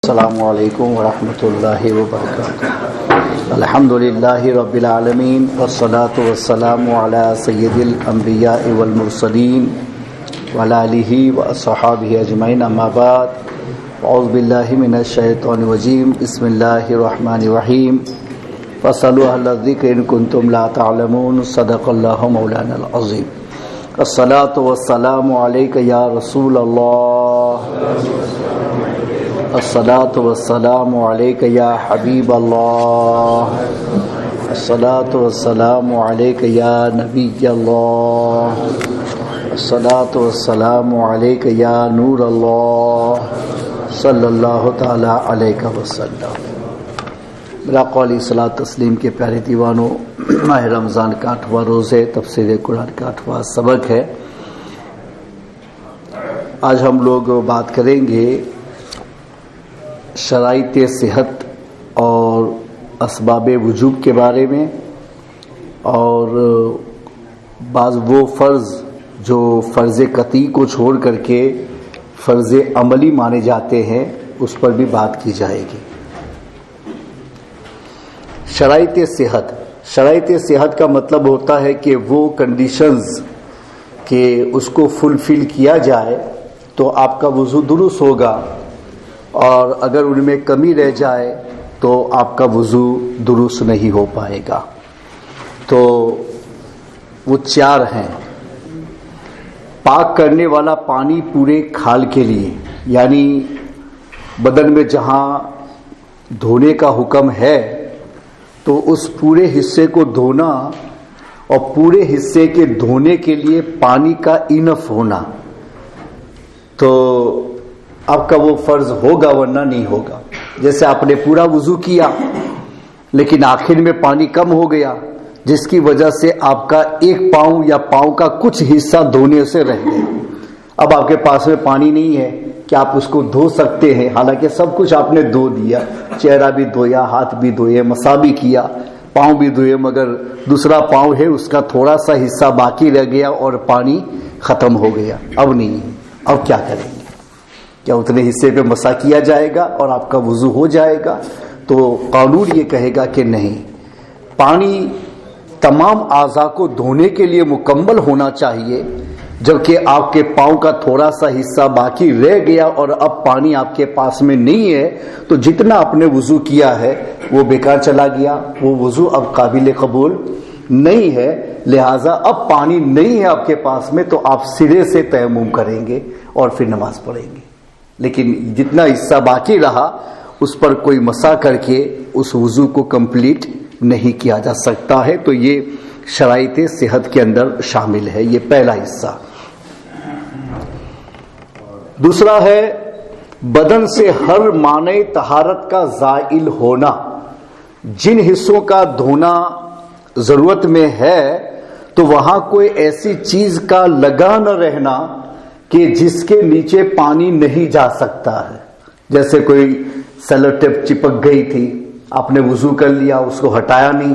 السلام علیکم ورحمۃ اللہ وبرکاتہ۔ الحمدللہ رب العالمین والصلاة والسلام علی سید الانبیاء والمرسلین وعلی آلہ واصحابہ اجمعین، اما بعد، اعوذ باللہ من الشیطان الرجیم، بسم اللہ الرحمن الرحیم، فاسألوا اہل الذکر ان کنتم لا تعلمون، صدق اللہ مولانا العظیم۔ الصلاة والسلام علیک یا رسول اللہ، الصلاة والسلام علیک یا حبیب اللہ، الصلاة والسلام علیک یا نبی اللہ، الصلاة والسلام علیک یا نور اللہ، صلی اللہ تعالی علیہ وسلم۔ میرا قولی صلاۃ تسلیم کے پیارے دیوانوں، ماہ رمضان کا 8واں روز ہے، تفسیر قرآن کا 8واں سبق ہے۔ آج ہم لوگ بات کریں گے شرائط صحت اور اسباب وجوب کے بارے میں، اور بعض وہ فرض جو فرض قطعی کو چھوڑ کر کے فرض عملی مانے جاتے ہیں، اس پر بھی بات کی جائے گی۔ شرائط صحت کا مطلب ہوتا ہے کہ وہ کنڈیشنز کہ اس کو فلفل کیا جائے تو آپ کا وضو درست ہوگا، اور اگر ان میں کمی رہ جائے تو آپ کا وضو درست نہیں ہو پائے گا۔ تو وہ 4 ہیں۔ پاک کرنے والا پانی پورے کھال کے لیے، یعنی بدن میں جہاں دھونے کا حکم ہے تو اس پورے حصے کو دھونا، اور پورے حصے کے دھونے کے لیے پانی کا انف ہونا، تو آپ کا وہ فرض ہوگا، ورنہ نہیں ہوگا۔ جیسے آپ نے پورا وضو کیا لیکن آخر میں پانی کم ہو گیا، جس کی وجہ سے آپ کا ایک پاؤں یا پاؤں کا کچھ حصہ دھونے سے رہ گیا۔ اب آپ کے پاس میں پانی نہیں ہے کہ آپ اس کو دھو سکتے ہیں، حالانکہ سب کچھ آپ نے دھو دیا، چہرہ بھی دھویا، ہاتھ بھی دھوئے، مسا بھی کیا، پاؤں بھی دھوئے، مگر دوسرا پاؤں ہے اس کا تھوڑا سا حصہ باقی رہ گیا اور پانی ختم ہو گیا، اب نہیں۔ اب کیا کریں گے؟ کیا اتنے حصے پہ مسا کیا جائے گا اور آپ کا وضو ہو جائے گا؟ تو قانون یہ کہے گا کہ نہیں، پانی تمام اعضاء کو دھونے کے لیے مکمل ہونا چاہیے، جبکہ آپ کے پاؤں کا تھوڑا سا حصہ باقی رہ گیا اور اب پانی آپ کے پاس میں نہیں ہے، تو جتنا آپ نے وضو کیا ہے وہ بیکار چلا گیا، وہ وضو اب قابل قبول نہیں ہے۔ لہٰذا اب پانی نہیں ہے آپ کے پاس میں تو آپ سرے سے تیمم کریں گے اور پھر نماز پڑھیں گے، لیکن جتنا حصہ باقی رہا اس پر کوئی مسا کر کے اس وضو کو کمپلیٹ نہیں کیا جا سکتا ہے۔ تو یہ شرائط صحت کے اندر شامل ہے، یہ پہلا حصہ۔ دوسرا ہے بدن سے ہر مانع طہارت کا زائل ہونا۔ جن حصوں کا دھونا ضرورت میں ہے تو وہاں کوئی ایسی چیز کا لگا نہ رہنا کہ جس کے نیچے پانی نہیں جا سکتا ہے۔ جیسے کوئی سیلو ٹیپ چپک گئی تھی، آپ نے وضو کر لیا، اس کو ہٹایا نہیں،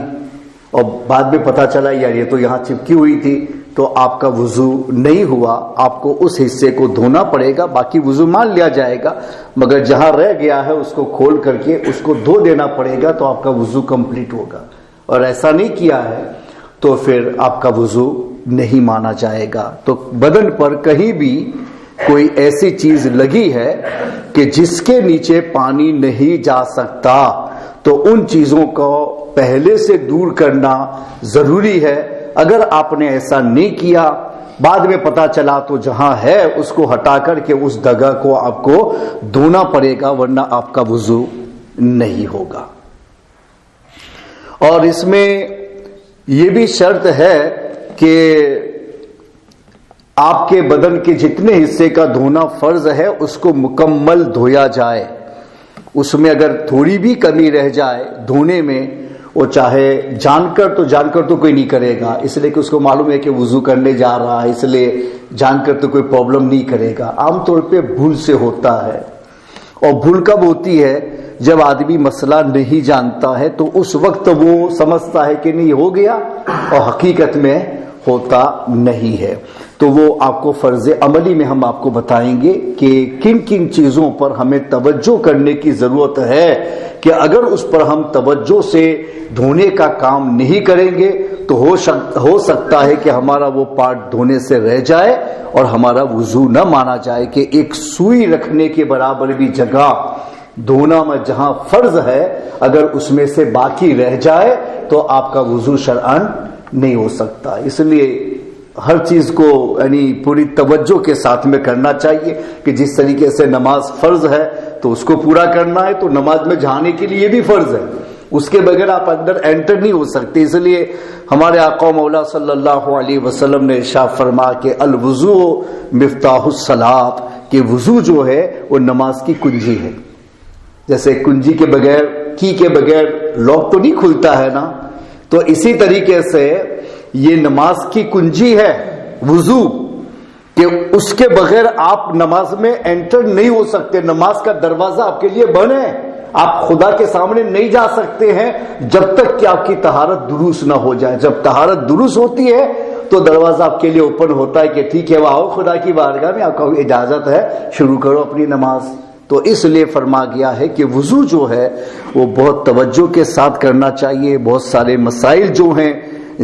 اور بعد میں پتا چلا یار یہ تو یہاں چپکی ہوئی تھی، تو آپ کا وضو نہیں ہوا۔ آپ کو اس حصے کو دھونا پڑے گا، باقی وضو مان لیا جائے گا، مگر جہاں رہ گیا ہے اس کو کھول کر کے اس کو دھو دینا پڑے گا، تو آپ کا وضو کمپلیٹ ہوگا۔ اور ایسا نہیں کیا ہے تو پھر آپ کا وضو نہیں مانا جائے گا۔ تو بدن پر کہیں بھی کوئی ایسی چیز لگی ہے کہ جس کے نیچے پانی نہیں جا سکتا، تو ان چیزوں کو پہلے سے دور کرنا ضروری ہے۔ اگر آپ نے ایسا نہیں کیا، بعد میں پتا چلا تو جہاں ہے اس کو ہٹا کر کے اس جگہ کو آپ کو دھونا پڑے گا، ورنہ آپ کا وضو نہیں ہوگا۔ اور اس میں یہ بھی شرط ہے کہ آپ کے بدن کے جتنے حصے کا دھونا فرض ہے اس کو مکمل دھویا جائے۔ اس میں اگر تھوڑی بھی کمی رہ جائے دھونے میں، وہ چاہے جان کر تو کوئی نہیں کرے گا، اس لیے کہ اس کو معلوم ہے کہ وضو کرنے جا رہا ہے، اس لیے جان کر تو کوئی پرابلم نہیں کرے گا۔ عام طور پہ بھول سے ہوتا ہے، اور بھول کب ہوتی ہے؟ جب آدمی مسئلہ نہیں جانتا ہے تو اس وقت وہ سمجھتا ہے کہ نہیں ہو گیا، اور حقیقت میں ہوتا نہیں ہے۔ تو وہ آپ کو فرض عملی میں ہم آپ کو بتائیں گے کہ کن کن چیزوں پر ہمیں توجہ کرنے کی ضرورت ہے کہ اگر اس پر ہم توجہ سے دھونے کا کام نہیں کریں گے تو ہو سکتا ہے کہ ہمارا وہ پارٹ دھونے سے رہ جائے اور ہمارا وضو نہ مانا جائے، کہ ایک سوئی رکھنے کے برابر بھی جگہ دھونا میں جہاں فرض ہے اگر اس میں سے باقی رہ جائے تو آپ کا وضو شرعاً نہیں ہو سکتا۔ اس لیے ہر چیز کو یعنی پوری توجہ کے ساتھ میں کرنا چاہیے کہ جس طریقے سے نماز فرض ہے تو اس کو پورا کرنا ہے، تو نماز میں جانے کے لیے یہ بھی فرض ہے، اس کے بغیر آپ اندر انٹر نہیں ہو سکتے۔ اس لیے ہمارے آقا مولا صلی اللہ علیہ وسلم نے ارشاد فرمایا کہ الوضو مفتاح الصلاۃ، کہ وضو جو ہے وہ نماز کی کنجی ہے۔ جیسے کنجی کے بغیر، کی کے بغیر لاک تو نہیں کھلتا ہے نا، تو اسی طریقے سے یہ نماز کی کنجی ہے وضو، کہ اس کے بغیر آپ نماز میں انٹر نہیں ہو سکتے، نماز کا دروازہ آپ کے لیے بند ہے، آپ خدا کے سامنے نہیں جا سکتے ہیں جب تک کہ آپ کی طہارت درست نہ ہو جائے۔ جب طہارت درست ہوتی ہے تو دروازہ آپ کے لیے اوپن ہوتا ہے کہ ٹھیک ہے وہ آؤ خدا کی بارگاہ میں، آپ کو اجازت ہے، شروع کرو اپنی نماز۔ تو اس لیے فرما گیا ہے کہ وضو جو ہے وہ بہت توجہ کے ساتھ کرنا چاہیے، بہت سارے مسائل جو ہیں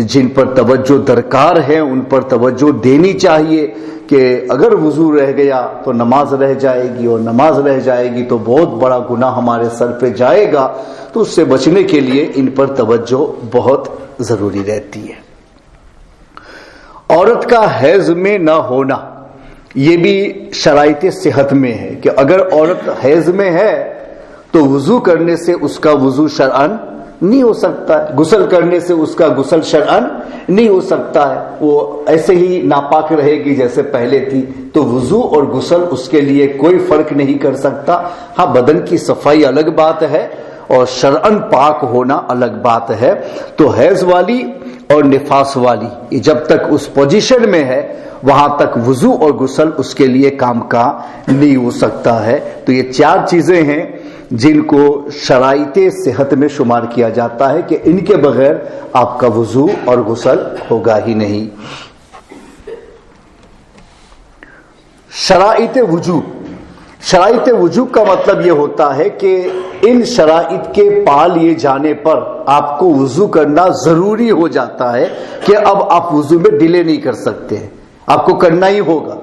جن پر توجہ درکار ہے ان پر توجہ دینی چاہیے، کہ اگر وضو رہ گیا تو نماز رہ جائے گی، اور نماز رہ جائے گی تو بہت بڑا گناہ ہمارے سر پہ جائے گا، تو اس سے بچنے کے لیے ان پر توجہ بہت ضروری رہتی ہے۔ عورت کا حیض میں نہ ہونا یہ بھی شرائط صحت میں ہے، کہ اگر عورت حیض میں ہے تو وضو کرنے سے اس کا وضو شرعاً نہیں ہو سکتا ہے، غسل کرنے سے اس کا غسل شرعاً نہیں ہو سکتا ہے، وہ ایسے ہی ناپاک رہے گی جیسے پہلے تھی، تو وضو اور غسل اس کے لیے کوئی فرق نہیں کر سکتا۔ ہاں بدن کی صفائی الگ بات ہے اور شرعاً پاک ہونا الگ بات ہے۔ تو حیض والی اور نفاس والی جب تک اس پوزیشن میں ہے وہاں تک وضو اور غسل اس کے لیے کام کا نہیں ہو سکتا ہے۔ تو یہ چار چیزیں ہیں جن کو شرائط صحت میں شمار کیا جاتا ہے کہ ان کے بغیر آپ کا وضو اور غسل ہوگا ہی نہیں۔ شرائط وجوب، شرائط وجوب کا مطلب یہ ہوتا ہے کہ ان شرائط کے پا لیے جانے پر آپ کو وضو کرنا ضروری ہو جاتا ہے، کہ اب آپ وضو میں ڈیلے نہیں کر سکتے ہیں، آپ کو کرنا ہی ہوگا۔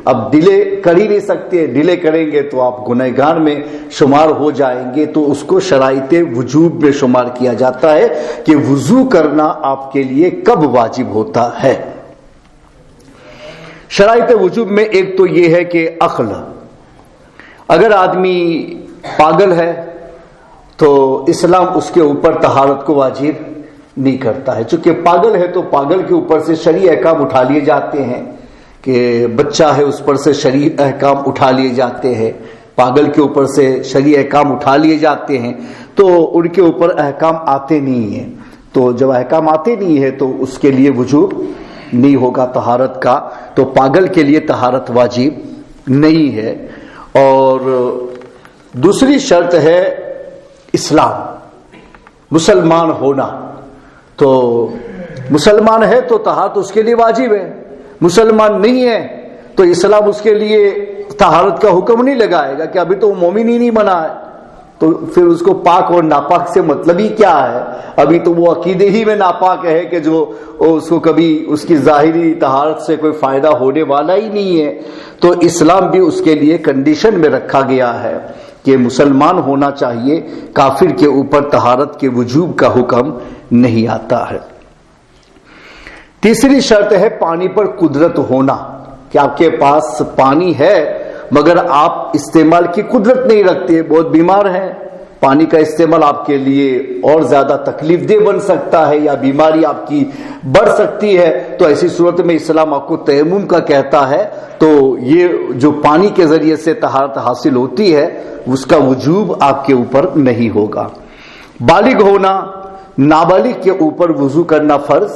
اب ڈیلے کر ہی نہیں سکتے، ڈیلے کریں گے تو آپ گنہگار میں شمار ہو جائیں گے، تو اس کو شرائط وجوب میں شمار کیا جاتا ہے کہ وضو کرنا آپ کے لیے کب واجب ہوتا ہے۔ شرائط وجوب میں ایک تو یہ ہے کہ عقل، اگر آدمی پاگل ہے تو اسلام اس کے اوپر طہارت کو واجب نہیں کرتا ہے، چونکہ پاگل ہے تو پاگل کے اوپر سے شرعی احکام اٹھا لیے جاتے ہیں، کہ بچہ ہے اس پر سے شرعی احکام اٹھا لیے جاتے ہیں، پاگل کے اوپر سے شرعی احکام اٹھا لیے جاتے ہیں، تو ان کے اوپر احکام آتے نہیں ہیں، تو جب احکام آتے نہیں ہیں تو اس کے لیے وجوب نہیں ہوگا طہارت کا، تو پاگل کے لیے طہارت واجب نہیں ہے۔ اور دوسری شرط ہے اسلام، مسلمان ہونا، تو مسلمان ہے تو طہارت اس کے لیے واجب ہے، مسلمان نہیں ہے تو اسلام اس کے لیے طہارت کا حکم نہیں لگائے گا، کہ ابھی تو وہ مومن ہی نہیں بنا ہے، تو پھر اس کو پاک اور ناپاک سے مطلب ہی کیا ہے؟ ابھی تو وہ عقیدے ہی میں ناپاک ہے کہ جو اس کو کبھی اس کی ظاہری طہارت سے کوئی فائدہ ہونے والا ہی نہیں ہے۔ تو اسلام بھی اس کے لیے کنڈیشن میں رکھا گیا ہے کہ مسلمان ہونا چاہیے، کافر کے اوپر طہارت کے وجوب کا حکم نہیں آتا ہے۔ تیسری شرط ہے پانی پر قدرت ہونا، کہ آپ کے پاس پانی ہے مگر آپ استعمال کی قدرت نہیں رکھتے، بہت بیمار ہیں، پانی کا استعمال آپ کے لیے اور زیادہ تکلیف دہ بن سکتا ہے یا بیماری آپ کی بڑھ سکتی ہے، تو ایسی صورت میں اسلام آپ کو تیمم کا کہتا ہے، تو یہ جو پانی کے ذریعے سے طہارت حاصل ہوتی ہے اس کا وجوب آپ کے اوپر نہیں ہوگا۔ بالغ ہونا، نابالغ کے اوپر وضو کرنا فرض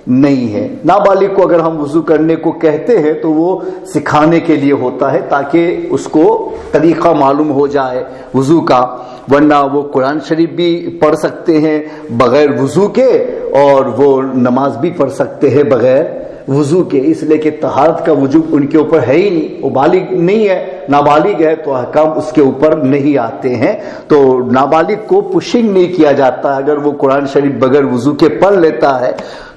نہیں ہے۔ نابالغ کو اگر ہم وضو کرنے کو کہتے ہیں تو وہ سکھانے کے لیے ہوتا ہے تاکہ اس کو طریقہ معلوم ہو جائے وضو کا، ورنہ وہ قرآن شریف بھی پڑھ سکتے ہیں بغیر وضو کے اور وہ نماز بھی پڑھ سکتے ہیں بغیر وضو کے، اس لیے کہ طہارت کا وجوب ان کے اوپر ہے ہی نہیں، وہ بالغ نہیں ہے، نابالغ ہے، تو احکام اس کے اوپر نہیں آتے ہیں۔ تو نابالغ کو پشنگ نہیں کیا جاتا، اگر وہ قرآن شریف بغیر وضو کے پڑھ لیتا ہے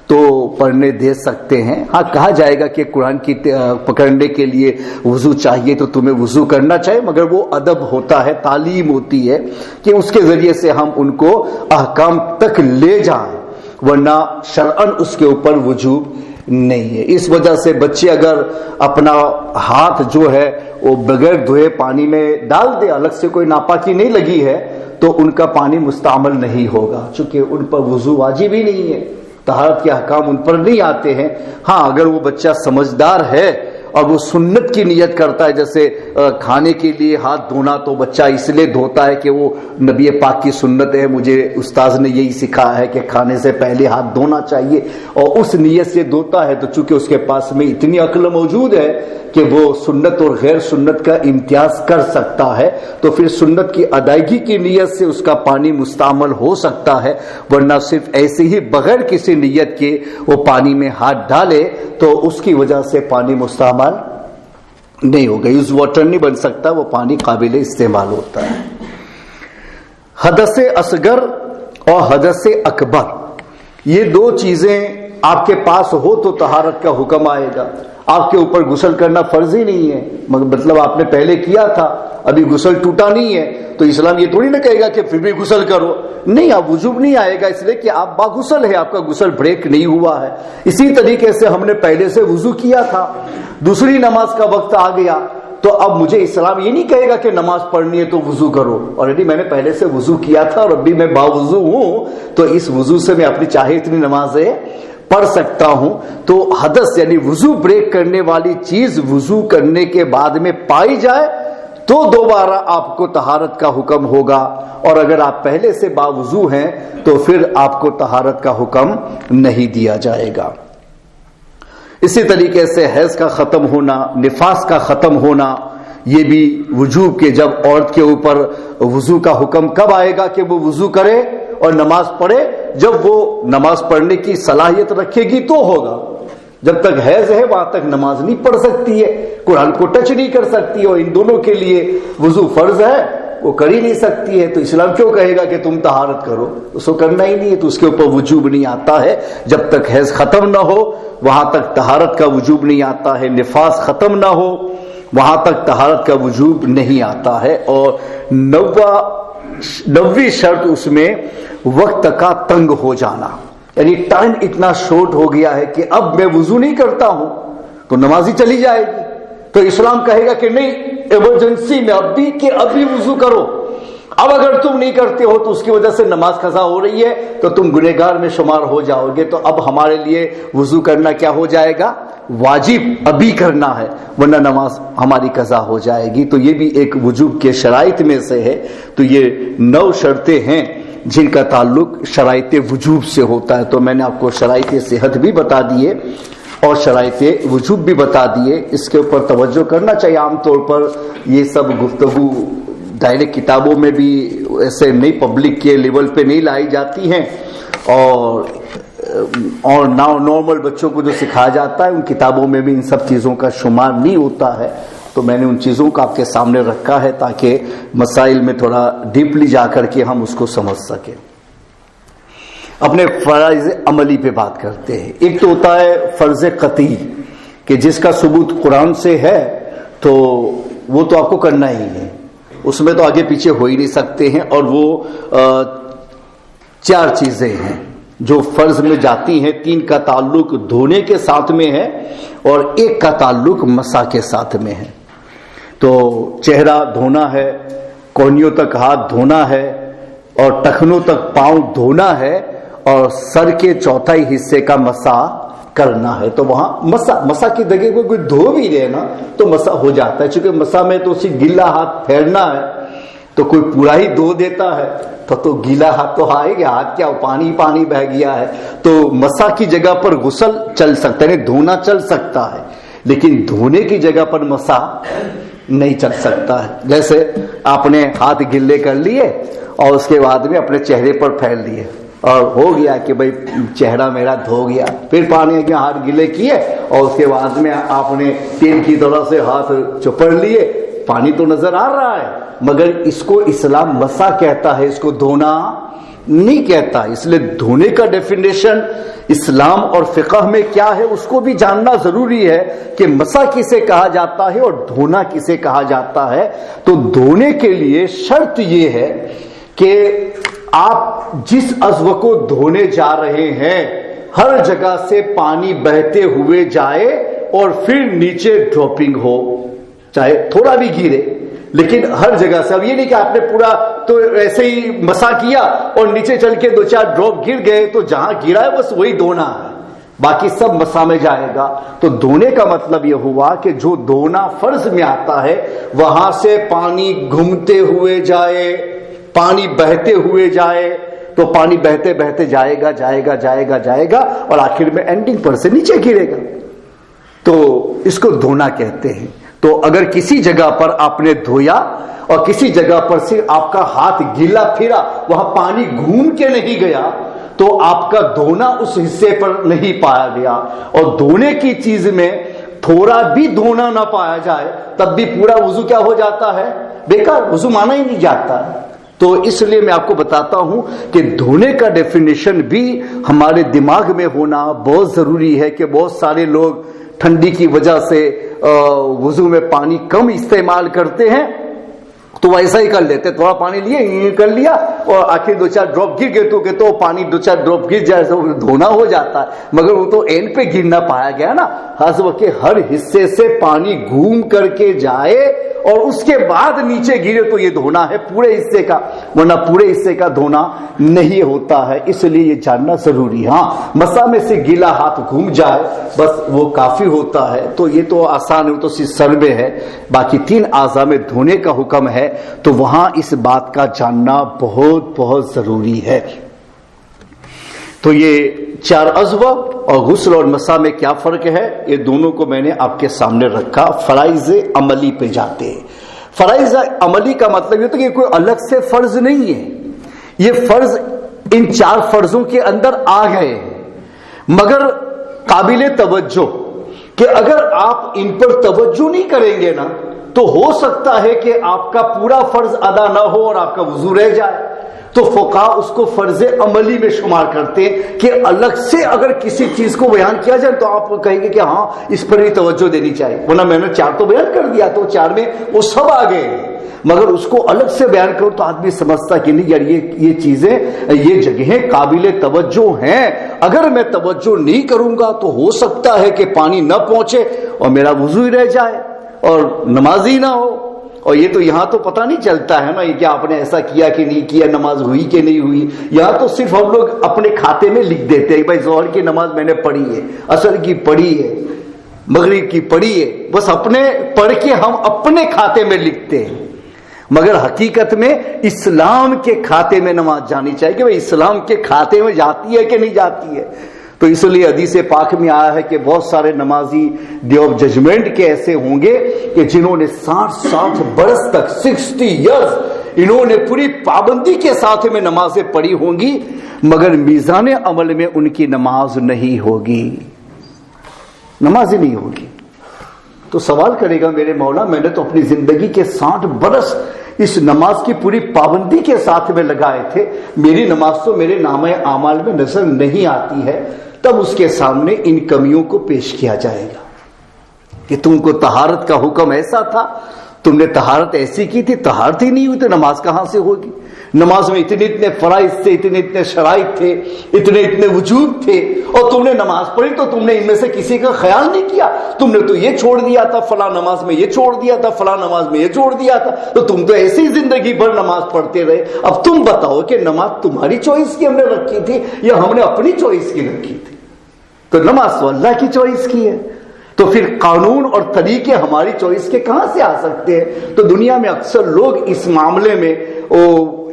تو پڑھنے دے سکتے ہیں۔ ہاں کہا جائے گا کہ قرآن کی پکڑنے کے لیے وضو چاہیے تو تمہیں وضو کرنا چاہیے، مگر وہ ادب ہوتا ہے، تعلیم ہوتی ہے کہ اس کے ذریعے سے ہم ان کو احکام تک لے جائیں، ورنہ شرعاً اس کے اوپر وجوب نہیں ہے۔ اس وجہ سے بچے اگر اپنا ہاتھ جو ہے وہ بغیر دھوئے پانی میں ڈال دے، الگ سے کوئی ناپاکی نہیں لگی ہے، تو ان کا پانی مستعمل نہیں ہوگا، چونکہ ان پر وضو واجب ہی نہیں ہے، طہارت کے احکام ان پر نہیں آتے ہیں۔ ہاں اگر وہ بچہ سمجھدار ہے اور وہ سنت کی نیت کرتا ہے، جیسے کھانے کے لیے ہاتھ دھونا تو بچہ اس لیے دھوتا ہے کہ وہ نبی پاک کی سنت ہے، مجھے استاذ نے یہی سکھایا ہے کہ کھانے سے پہلے ہاتھ دھونا چاہیے، اور اس نیت سے دھوتا ہے، تو چونکہ اس کے پاس میں اتنی عقل موجود ہے کہ وہ سنت اور غیر سنت کا امتیاز کر سکتا ہے، تو پھر سنت کی ادائیگی کی نیت سے اس کا پانی مستعمل ہو سکتا ہے، ورنہ صرف ایسے ہی بغیر کسی نیت کے وہ پانی میں ہاتھ ڈالے تو اس کی وجہ سے پانی مستعمل نہیں ہوگا، یوز واٹر نہیں بن سکتا، وہ پانی قابل استعمال ہوتا ہے۔ حدث اصغر اور حدث اکبر، یہ دو چیزیں آپ کے پاس ہو تو طہارت کا حکم آئے گا۔ آپ کے اوپر غسل کرنا فرض ہی نہیں ہے، مطلب آپ نے پہلے کیا تھا، ابھی غسل ٹوٹا نہیں ہے تو اسلام یہ تھوڑی نہ کہے گا کہ پھر بھی غسل کرو، نہیں، آپ وجوب نہیں آئے گا، اس لیے کہ آپ باغسل ہے، آپ کا غسل بریک نہیں ہوا ہے۔ اسی طریقے سے ہم نے پہلے سے وضو کیا تھا، دوسری نماز کا وقت آ گیا تو اب مجھے اسلام یہ نہیں کہے گا کہ نماز پڑھنی ہے تو وضو کرو، آلریڈی میں نے پہلے سے وضو کیا تھا اور ابھی میں باوضو ہوں، تو اس وضو سے میں اپنی چاہے اتنی نمازیں پڑھ سکتا ہوں۔ تو حدث یعنی وضو بریک کرنے والی چیز وضو کرنے کے بعد میں پائی جائے تو دوبارہ آپ کو طہارت کا حکم ہوگا، اور اگر آپ پہلے سے باوضو ہیں تو پھر آپ کو طہارت کا حکم نہیں دیا جائے گا۔ اسی طریقے سے حیض کا ختم ہونا، نفاس کا ختم ہونا، یہ بھی وجوب کے، جب عورت کے اوپر وضو کا حکم کب آئے گا کہ وہ وضو کرے اور نماز پڑھے، جب وہ نماز پڑھنے کی صلاحیت رکھے گی تو ہوگا۔ جب تک حیض ہے وہاں تک نماز نہیں پڑھ سکتی ہے، قرآن کو ٹچ نہیں کر سکتی، اور ان دونوں کے لیے وضو فرض ہے، وہ کر ہی نہیں سکتی ہے، تو اسلام کیوں کہے گا کہ تم طہارت کرو؟ اس کو کرنا ہی نہیں ہے، تو اس کے اوپر وجوب نہیں آتا ہے۔ جب تک حیض ختم نہ ہو وہاں تک طہارت کا وجوب نہیں آتا ہے، نفاس ختم نہ ہو وہاں تک طہارت کا وجوب نہیں آتا ہے۔ اور 90ویں شرط اس میں وقت کا تنگ ہو جانا، یعنی ٹائم اتنا شارٹ ہو گیا ہے کہ اب میں وضو نہیں کرتا ہوں تو نماز ہی چلی جائے گی، تو اسلام کہے گا کہ نہیں، ایمرجنسی میں ابھی وضو کرو، اب اگر تم نہیں کرتے ہو تو اس کی وجہ سے نماز قضا ہو رہی ہے تو تم گنہگار میں شمار ہو جاؤ گے، تو اب ہمارے لیے وضو کرنا کیا ہو جائے گا؟ واجب، ابھی کرنا ہے، ورنہ نماز ہماری قضا ہو جائے گی۔ تو یہ بھی ایک وجوب کے شرائط میں سے ہے۔ تو یہ 9 شرطیں ہیں جن کا تعلق شرائط وجوب سے ہوتا ہے۔ تو میں نے آپ کو شرائط صحت بھی بتا دیے اور شرائط وجوب بھی بتا دیے، اس کے اوپر توجہ کرنا چاہیے۔ عام طور پر یہ سب گفتگو ڈائریکٹ کتابوں میں بھی ایسے نہیں، پبلک کے لیول پہ نہیں لائی جاتی ہیں، اور نارمل بچوں کو جو سکھایا جاتا ہے ان کتابوں میں بھی ان سب چیزوں کا شمار نہیں ہوتا ہے۔ تو میں نے ان چیزوں کو آپ کے سامنے رکھا ہے تاکہ مسائل میں تھوڑا ڈیپلی جا کر کے ہم اس کو سمجھ سکیں۔ اپنے فرائض عملی پہ بات کرتے ہیں۔ ایک تو ہوتا ہے فرض قطعی کہ جس کا ثبوت قرآن سے ہے تو وہ تو آپ کو کرنا ہی ہے، اس میں تو آگے پیچھے ہو ہی نہیں سکتے ہیں، اور وہ 4 چیزیں ہیں جو فرض میں جاتی ہیں۔ 3 کا تعلق دھونے کے ساتھ میں ہے اور 1 کا تعلق مسح کے ساتھ میں ہے۔ تو چہرہ دھونا ہے، کونیوں تک ہاتھ دھونا ہے، اور ٹخنوں تک پاؤں دھونا ہے، اور سر کے چوتھائی حصے کا مسح کرنا ہے۔ تو وہاں مسح کی جگہ کو کوئی دھو بھی دے نا تو مسح ہو جاتا ہے، چونکہ مسح میں تو صرف گیلا ہاتھ پھیرنا ہے، تو کوئی پورا ہی دھو دیتا ہے تو گیلا ہاتھ تو آئے گا، ہاتھ کیا پانی بہ گیا ہے۔ تو مسح کی جگہ پر غسل چل سکتا ہے، دھونا چل سکتا ہے، لیکن دھونے کی جگہ پر مسح نہیں چل سکتا ہے۔ جیسے آپ نے ہاتھ گلے کر لیے اور اس کے بعد میں اپنے چہرے پر پھیر لیے، اور ہو گیا کہ بھائی چہرہ میرا دھو گیا، پھر پانی کے ہاتھ گیلے کیے اور اس کے بعد میں آپ نے تیل کی طرح سے ہاتھ چپڑ لیے، پانی تو نظر آ رہا ہے، مگر اس کو اسلام مسح کہتا ہے، اس کو دھونا نہیں کہتا۔ اس لیے دھونے کا ڈیفینیشن اسلام اور فقہ میں کیا ہے اس کو بھی جاننا ضروری ہے کہ مسح کسے کہا جاتا ہے اور دھونا کسے کہا جاتا ہے۔ تو دھونے کے لیے شرط یہ ہے کہ آپ جس عضو کو دھونے جا رہے ہیں ہر جگہ سے پانی بہتے ہوئے جائے اور پھر نیچے ڈراپنگ ہو، چاہے تھوڑا بھی گرے لیکن ہر جگہ سے۔ اب یہ نہیں کہ آپ نے پورا تو ایسے ہی مسح کیا اور نیچے چل کے 2-4 ڈراپ گر گئے تو جہاں گرا ہے بس وہی دھونا ہے، باقی سب مسح میں جائے گا۔ تو دھونے کا مطلب یہ ہوا کہ جو دھونا فرض میں آتا ہے وہاں سے پانی گھومتے ہوئے جائے، پانی بہتے ہوئے جائے، تو پانی بہتے بہتے جائے گا جائے گا جائے گا جائے گا اور آخر میں اینڈنگ پر سے نیچے گرے گا، تو اس کو دھونا کہتے ہیں۔ تو اگر کسی جگہ پر آپ نے دھویا اور کسی جگہ پر سے آپ کا ہاتھ گیلا پھرا، وہاں پانی گھوم کے نہیں گیا، تو آپ کا دھونا اس حصے پر نہیں پایا گیا۔ اور دھونے کی چیز میں تھوڑا بھی دھونا نہ پایا جائے تب بھی پورا وضو کیا ہو جاتا ہے؟ بیکار، وضو مانا ہی نہیں جاتا۔ تو اس لیے میں آپ کو بتاتا ہوں کہ دھونے کا ڈیفینیشن بھی ہمارے دماغ میں ہونا بہت ضروری ہے کہ بہت سارے لوگ ٹھنڈی کی وجہ سے وضو میں پانی کم استعمال کرتے ہیں تو وہ ایسا ہی کر لیتے، تھوڑا پانی لیے کر لیا اور آخر 2-4 ڈراپ گر گئے تو کہ تو پانی 2-4 ڈراپ گر جائے تو دھونا ہو جاتا ہے، مگر وہ تو اینڈ پہ گر نہ پایا گیا نا۔ حسب کہ ہر حصے سے پانی گھوم کر کے جائے اور اس کے بعد نیچے گرے تو یہ دھونا ہے پورے حصے کا، ورنہ پورے حصے کا دھونا نہیں ہوتا ہے۔ اس لیے یہ جاننا ضروری ہے۔ ہاں مسح میں سے گیلا ہاتھ گھوم جائے بس وہ کافی ہوتا ہے، تو یہ تو آسان ہے، وہ تو سر میں ہے۔ باقی 3 اعضاء میں دھونے کا حکم ہے تو وہاں اس بات کا جاننا بہت بہت ضروری ہے۔ تو یہ 4 عضو اور غسل اور مسح میں کیا فرق ہے، یہ دونوں کو میں نے آپ کے سامنے رکھا۔ فرائض عملی پہ جاتے ہیں۔ فرائض عملی کا مطلب یہ تو کہ کوئی الگ سے فرض نہیں ہے، یہ فرض ان 4 فرضوں کے اندر آ گئے مگر قابل توجہ کہ اگر آپ ان پر توجہ نہیں کریں گے نا تو ہو سکتا ہے کہ آپ کا پورا فرض ادا نہ ہو اور آپ کا وضو رہ جائے۔ تو فقہاء اس کو فرض عملی میں شمار کرتے ہیں کہ الگ سے اگر کسی چیز کو بیان کیا جائے تو آپ کہیں گے کہ ہاں اس پر بھی توجہ دینی چاہیے، ورنہ میں نے 4 تو بیان کر دیا تو 4 میں وہ سب آ گئے، مگر اس کو الگ سے بیان کرو تو آدمی سمجھتا کہ نہیں یار یہ چیزیں، یہ جگہیں قابل توجہ ہیں، اگر میں توجہ نہیں کروں گا تو ہو سکتا ہے کہ پانی نہ پہنچے اور میرا وضو ہی رہ جائے اور نماز ہی نہ ہو۔ اور یہ تو یہاں تو پتہ نہیں چلتا ہے نا کہ آپ نے ایسا کیا کہ نہیں کیا، نماز ہوئی کہ نہیں ہوئی، یہاں تو صرف ہم لوگ اپنے کھاتے میں لکھ دیتے ہیں بھائی ظہر کی نماز میں نے پڑھی ہے، عصر کی پڑھی ہے، مغرب کی پڑھی ہے، بس اپنے پڑھ کے ہم اپنے کھاتے میں لکھتے ہیں، مگر حقیقت میں اسلام کے کھاتے میں نماز جانی چاہیے کہ بھائی اسلام کے کھاتے میں جاتی ہے کہ نہیں جاتی ہے۔ تو اس لیے حدیث پاک میں آیا ہے کہ بہت سارے نمازی ڈے آف ججمنٹ کے ایسے ہوں گے کہ جنہوں نے 60 برس تک 60 ایئرز انہوں نے پوری پابندی کے ساتھ میں نمازیں پڑھی ہوں گی مگر میزان عمل میں ان کی نماز نہیں ہوگی، نماز ہی نہیں ہوگی۔ تو سوال کرے گا میرے مولا میں نے تو اپنی زندگی کے 60 برس اس نماز کی پوری پابندی کے ساتھ میں لگائے تھے، میری نماز تو میرے نامہ اعمال میں نظر نہیں آتی ہے، تب اس کے سامنے ان کمیوں کو پیش کیا جائے گا کہ تم کو طہارت کا حکم ایسا تھا، تم نے طہارت ایسی کی تھی، طہارت ہی نہیں ہوئی تو نماز کہاں سے ہوگی؟ نماز میں اتنے فرائض تھے، اتنے شرائط تھے، اتنے وجوب تھے اور تم نے نماز پڑھی تو تم نے ان میں سے کسی کا خیال نہیں کیا، تم نے تو یہ چھوڑ دیا تھا فلاں نماز میں، یہ چھوڑ دیا تھا فلاں نماز میں، یہ چھوڑ دیا تھا، تو تم تو ایسی زندگی بھر نماز پڑھتے رہے۔ اب تم بتاؤ کہ نماز تمہاری چوائس کی ہم نے رکھی تھی یا ہم نے اپنی چوائس کی رکھی تھی؟ تو نماز تو اللہ کی چوائس کی ہے، تو پھر قانون اور طریقے ہماری چوائس کے کہاں سے آ سکتے ہیں؟ تو دنیا میں اکثر لوگ اس معاملے میں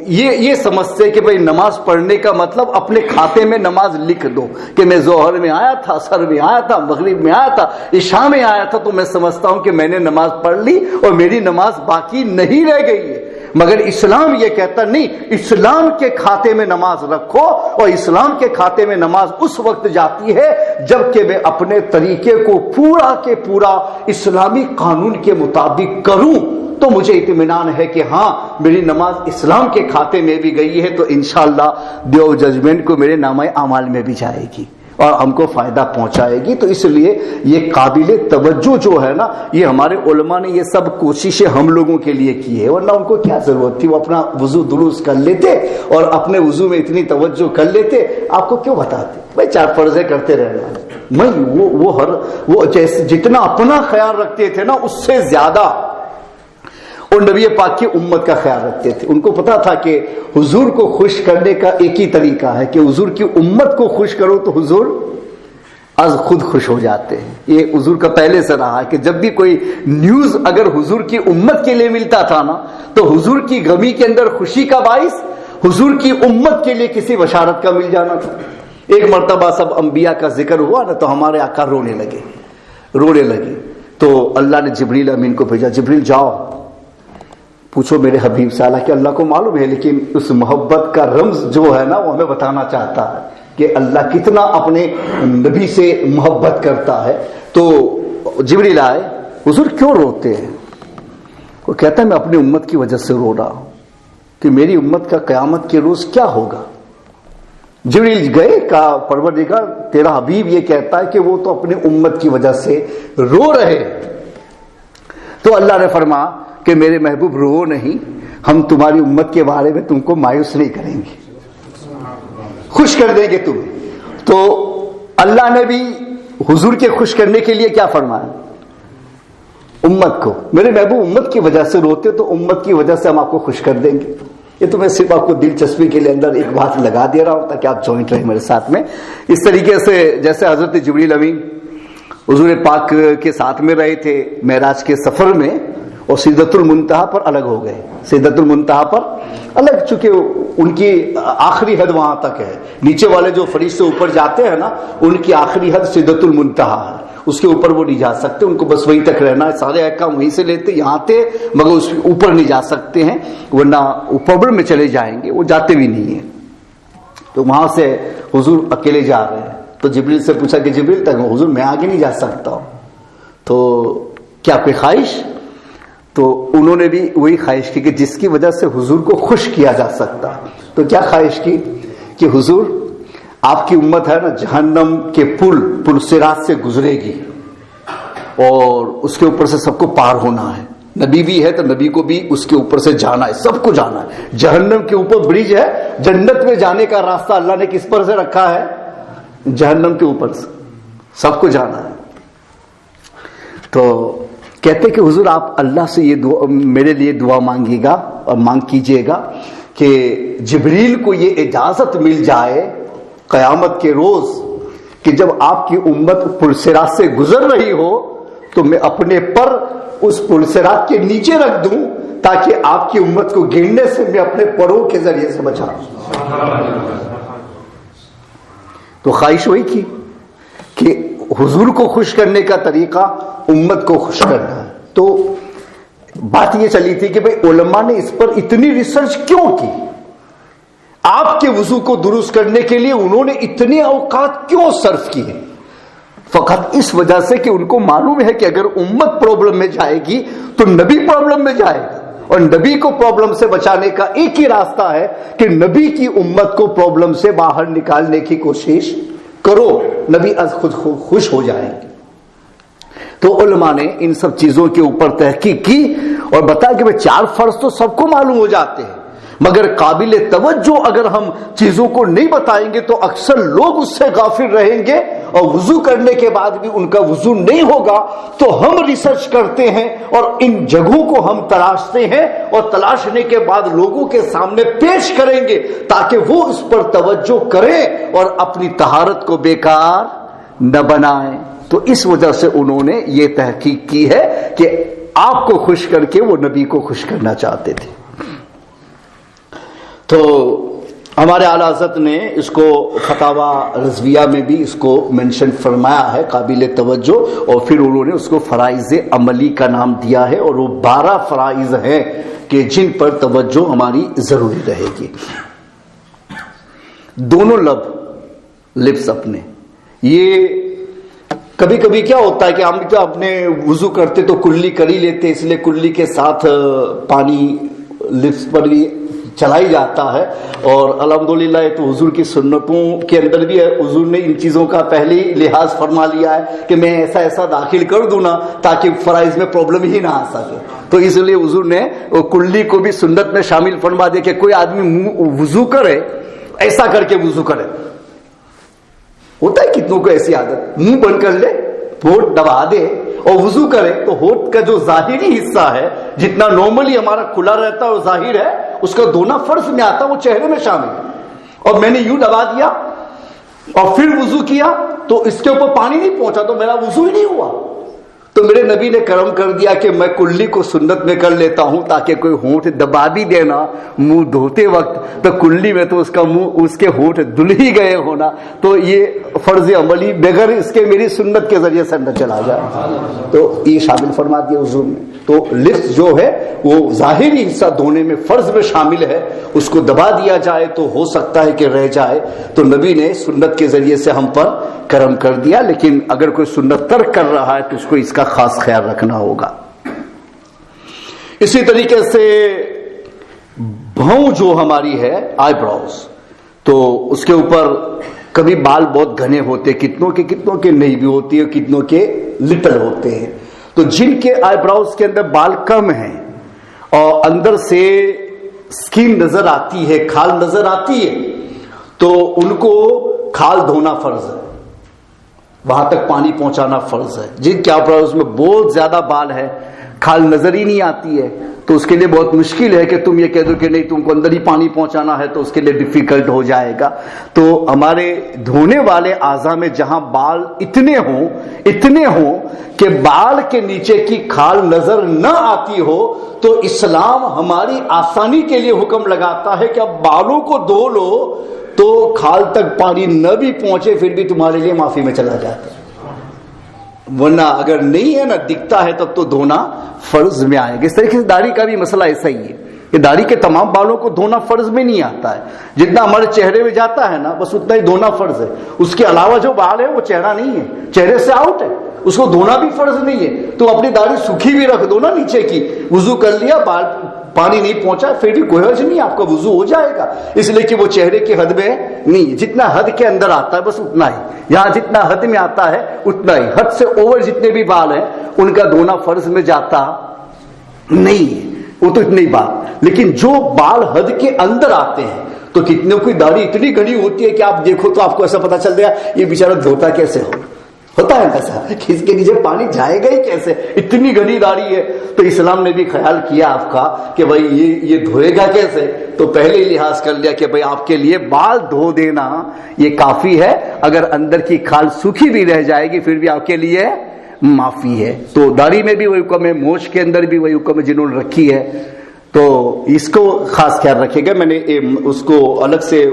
یہ سمجھتے کہ بھئی نماز پڑھنے کا مطلب اپنے کھاتے میں نماز لکھ دو کہ میں ظہر میں آیا تھا، عصر میں آیا تھا، مغرب میں آیا تھا، عشاء میں آیا تھا، تو میں سمجھتا ہوں کہ میں نے نماز پڑھ لی اور میری نماز باقی نہیں رہ گئی ہے۔ مگر اسلام یہ کہتا نہیں، اسلام کے کھاتے میں نماز رکھو، اور اسلام کے کھاتے میں نماز اس وقت جاتی ہے جب کہ میں اپنے طریقے کو پورا کے پورا اسلامی قانون کے مطابق کروں، تو مجھے اطمینان ہے کہ ہاں میری نماز اسلام کے کھاتے میں بھی گئی ہے، تو انشاءاللہ ڈے آف ججمنٹ کو میرے نامہ اعمال میں بھی جائے گی اور ہم کو فائدہ پہنچائے گی۔ تو اس لیے یہ قابل توجہ جو ہے نا، یہ ہمارے علماء نے یہ سب کوششیں ہم لوگوں کے لیے کی ہے، ورنہ ان کو کیا ضرورت تھی، وہ اپنا وضو درست کر لیتے اور اپنے وضو میں اتنی توجہ کر لیتے، آپ کو کیوں بتاتے بھائی 4 فرضیں کرتے رہنا۔ وہ جتنا اپنا خیال رکھتے تھے نا، اس سے زیادہ اور نبی پاک کی امت کا خیال رکھتے تھے۔ ان کو پتا تھا کہ حضور کو خوش کرنے کا ایک ہی طریقہ ہے کہ حضور کی امت کو خوش کرو تو حضور از خود خوش ہو جاتے ہیں۔ یہ حضور کا پہلے سے رہا ہے کہ جب بھی کوئی نیوز اگر حضور کی امت کے لیے ملتا تھا نا، تو حضور کی غمی کے اندر خوشی کا باعث حضور کی امت کے لیے کسی بشارت کا مل جانا تھا۔ ایک مرتبہ سب انبیاء کا ذکر ہوا نا، تو ہمارے آقا رونے لگے تو اللہ نے جبریل امین کو بھیجا، جبریل جاؤ پوچھو میرے حبیب سے، حالانکہ اللہ کو معلوم ہے، لیکن اس محبت کا رمز جو ہے نا وہ ہمیں بتانا چاہتا ہے کہ اللہ کتنا اپنے نبی سے محبت کرتا ہے۔ تو جبریل آئے، حضور کیوں روتے ہیں؟ وہ کہتا ہے میں اپنی امت کی وجہ سے رو رہا ہوں کہ میری امت کا قیامت کے روز کیا ہوگا۔ جبریل گئے، کہا پروردگار تیرا حبیب یہ کہتا ہے کہ وہ تو اپنی امت کی وجہ سے رو رہے۔ تو اللہ نے فرمایا کہ میرے محبوب رو نہیں، ہم تمہاری امت کے بارے میں تم کو مایوس نہیں کریں گے، خوش کر دیں گے تمہیں۔ تو اللہ نے بھی حضور کے خوش کرنے کے لیے کیا فرمایا؟ امت کو، میرے محبوب امت کی وجہ سے روتے تو امت کی وجہ سے ہم آپ کو خوش کر دیں گے۔ یہ تو میں صرف آپ کو دلچسپی کے لیے اندر ایک بات لگا دے رہا ہوں تاکہ آپ جوائنٹ رہیں میرے ساتھ میں۔ اس طریقے سے جیسے حضرت جبریل امین حضور پاک کے ساتھ میں رہے تھے معراج کے سفر میں، اور سدرۃ المنتہا پر الگ ہو گئے، سدرۃ المنتہا پر الگ، چونکہ ان کی آخری حد وہاں تک ہے، نیچے والے جو فرشتے اوپر جاتے ہیں نا، ان کی آخری حد سدرۃ المنتہا ہے، اس کے اوپر وہ نہیں جا سکتے، ان کو بس وہیں تک رہنا ہے، سارے احکام وہیں سے لیتے یہاں تھے، مگر اس اوپر نہیں جا سکتے ہیں، ورنہ اوپر میں چلے جائیں گے، وہ جاتے بھی نہیں ہیں۔ تو وہاں سے حضور اکیلے جا رہے ہیں، تو جبریل سے پوچھا کہ جبریل تک حضور میں آگے نہیں جا سکتا ہوں، تو کیا کوئی خواہش؟ تو انہوں نے بھی وہی خواہش کی کہ جس کی وجہ سے حضور کو خوش کیا جا سکتا۔ تو کیا خواہش کی کہ حضور آپ کی امت ہے نا، جہنم کے پل صراط سے گزرے گی، اور اس کے اوپر سے سب کو پار ہونا ہے، نبی بھی ہے تو نبی کو بھی اس کے اوپر سے جانا ہے، سب کو جانا ہے۔ جہنم کے اوپر برج ہے، جنت میں جانے کا راستہ اللہ نے کس پر سے رکھا ہے؟ جہنم کے اوپر سے سب کو جانا ہے۔ تو کہتے کہ حضور آپ اللہ سے یہ دعا میرے لیے دعا مانگیے گا اور مانگ کیجئے گا کہ جبریل کو یہ اجازت مل جائے قیامت کے روز کہ جب آپ کی امت پلصراط سے گزر رہی ہو تو میں اپنے پر اس پلصراط کے نیچے رکھ دوں تاکہ آپ کی امت کو گرنے سے میں اپنے پروں کے ذریعے سے بچاؤں۔ تو خواہش وہی کی کہ حضور کو خوش کرنے کا طریقہ امت کو خوش کرنا ہے۔ تو بات یہ چلی تھی کہ بھئی علماء نے اس پر اتنی ریسرچ کیوں کی، آپ کے وضو کو درست کرنے کے لیے انہوں نے اتنے اوقات کیوں صرف کیے؟ فقط اس وجہ سے کہ ان کو معلوم ہے کہ اگر امت پرابلم میں جائے گی تو نبی پرابلم میں جائے گا، اور نبی کو پرابلم سے بچانے کا ایک ہی راستہ ہے کہ نبی کی امت کو پرابلم سے باہر نکالنے کی کوشش کرو، نبی از خود خوش ہو جائیں گے۔ تو علماء نے ان سب چیزوں کے اوپر تحقیق کی اور بتایا کہ وہ 4 فرض تو سب کو معلوم ہو جاتے ہیں، مگر قابل توجہ اگر ہم چیزوں کو نہیں بتائیں گے تو اکثر لوگ اس سے غافل رہیں گے، اور وضو کرنے کے بعد بھی ان کا وضو نہیں ہوگا۔ تو ہم ریسرچ کرتے ہیں اور ان جگہوں کو ہم تلاشتے ہیں، اور تلاشنے کے بعد لوگوں کے سامنے پیش کریں گے تاکہ وہ اس پر توجہ کریں اور اپنی طہارت کو بیکار نہ بنائیں۔ تو اس وجہ سے انہوں نے یہ تحقیق کی ہے کہ آپ کو خوش کر کے وہ نبی کو خوش کرنا چاہتے تھے۔ تو ہمارے اعلی حضرت نے اس کو فتاوی رضویہ میں بھی اس کو منشن فرمایا ہے، قابل توجہ، اور پھر انہوں نے اس کو فرائض عملی کا نام دیا ہے، اور وہ 12 فرائض ہیں کہ جن پر توجہ ہماری ضروری رہے گی۔ دونوں لبس اپنے، یہ کبھی کبھی کیا ہوتا ہے کہ ہم تو اپنے وضو کرتے تو کلی کر ہی لیتے، اس لیے کلی کے ساتھ پانی لبس پر بھی چلائی جاتا ہے، اور الحمدللہ یہ تو حضور کی سنتوں کے اندر بھی ہے، حضور نے ان چیزوں کا پہلے ہی لحاظ فرما لیا ہے کہ میں ایسا داخل کر دوں نا تاکہ فرائض میں پرابلم ہی نہ آ سکے، تو اس لیے حضور نے کلی کو بھی سنت میں شامل فرما دیا کہ کوئی آدمی وضو کرے ایسا کر کے وضو کرے۔ ہوتا ہے کتنوں کو ایسی عادت، منہ بند کر لے، ہونٹ دبا دے اور وضو کرے، تو ہونٹ کا جو ظاہری حصہ ہے جتنا نارملی ہمارا کھلا رہتا ہے اور ظاہر ہے، اس کا دھونا فرض میں آتا ہے، وہ چہرے میں شامل ہے، اور میں نے یوں دبا دیا اور پھر وضو کیا تو اس کے اوپر پانی نہیں پہنچا تو میرا وضو ہی نہیں ہوا۔ تو میرے نبی نے کرم کر دیا کہ میں کلی کو سنت میں کر لیتا ہوں تاکہ کوئی ہونٹ دبا بھی دینا منہ دھوتے وقت تو کلی میں تو اس کا منہ اس کے ہونٹ دھل ہی گئے ہونا، تو یہ فرض عملی بغیر اس کے میری سنت کے ذریعے سے نہ چلا جائے، تو یہ شامل فرما دیا حضور نے۔ تو لبس جو ہے وہ ظاہری حصہ دھونے میں فرض میں شامل ہے، اس کو دبا دیا جائے تو ہو سکتا ہے کہ رہ جائے، تو نبی نے سنت کے ذریعے سے ہم پر کرم کر دیا، لیکن اگر کوئی سنت ترک کر رہا ہے تو اس کو اس کا خاص خیال رکھنا ہوگا۔ اسی طریقے سے بھوں جو ہماری ہے آئی براؤز، تو اس کے اوپر کبھی بال بہت گھنے ہوتے، کتنوں کے نہیں بھی ہوتی ہے، کتنوں کے لٹل ہوتے ہیں، تو جن کے آئی براؤز کے اندر بال کم ہیں اور اندر سے سکین نظر آتی ہے، کھال نظر آتی ہے، تو ان کو کھال دھونا فرض ہے، وہاں تک پانی پہنچانا فرض ہے۔ جن کے آئی براؤز میں بہت زیادہ بال ہے، کھال نظر ہی نہیں آتی ہے، تو اس کے لیے بہت مشکل ہے کہ تم یہ کہہ دو کہ نہیں تم کو اندر ہی پانی پہنچانا ہے، تو اس کے لیے ڈیفیکلٹ ہو جائے گا۔ تو ہمارے دھونے والے اعضاء میں جہاں بال اتنے ہوں کہ بال کے نیچے کی کھال نظر نہ آتی ہو، تو اسلام ہماری آسانی کے لیے حکم لگاتا ہے کہ اب بالوں کو دھو لو تو کھال تک پانی نہ بھی پہنچے پھر بھی تمہارے لیے معافی میں چلا جاتا ہے، ورنہ اگر نہیں ہے نا دکھتا ہے تب تو دھونا فرض میں آئے گا۔ اس طریقے سے داڑھی کا بھی مسئلہ ایسا ہی ہے کہ داڑھی کے تمام بالوں کو دھونا فرض میں نہیں آتا ہے، جتنا ہمارے چہرے میں جاتا ہے نا بس اتنا ہی دھونا فرض ہے، اس کے علاوہ جو بال ہے وہ چہرہ نہیں ہے، چہرے سے آؤٹ ہے، اس کو دھونا بھی فرض نہیں ہے۔ تو اپنی داڑھی سوکھی بھی رکھ دو نا نیچے کی، وضو کر لیا بال پانی نہیں پہنچا پھر بھی کوئی حرج نہیں، آپ کا وضو ہو جائے گا، اس لیے کہ وہ چہرے کی حد میں نہیں، جتنا حد کے اندر آتا ہے بس اتنا ہی، یہاں جتنا حد میں آتا ہے اتنا ہی، حد سے اوور جتنے بھی بال ہیں ان کا دھونا فرض میں جاتا نہیں ہے، وہ تو اتنی بات۔ لیکن جو بال حد کے اندر آتے ہیں تو کتنے کی داڑھی اتنی گھنی ہوتی ہے کہ آپ دیکھو تو آپ کو ایسا پتا چل جائے یہ بیچارہ دھوتا کیسے ہوتا ہے ایسا کہ اس کے نیچے پانی جائے گا ہی کیسے، اتنی گھنی داڑھی ہے۔ تو اسلام نے بھی خیال کیا آپ کا کہ بھائی یہ دھوئے گا کیسے، تو پہلے ہی لحاظ کر لیا کہ بھائی آپ کے لیے بال دھو دینا یہ کافی ہے، اگر اندر کی کھال سوکھی بھی رہ جائے گی پھر بھی آپ کے لیے معافی ہے۔ تو داڑھی میں بھی وہی حکم ہے، مونچھ کے اندر بھی وہی حکم ہے جنہوں نے رکھی ہے، تو اس کو خاص خیال رکھے گا۔ میں نے اس کو الگ سے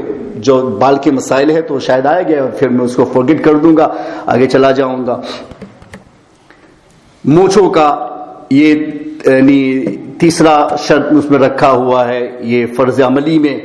جو بال کے مسائل ہے تو شاید آئے گا، پھر میں اس کو فورگیٹ کر دوں گا، آگے چلا جاؤں گا۔ مونچھوں کا یہ یعنی تیسرا شرط اس میں رکھا ہوا ہے یہ فرض عملی میں،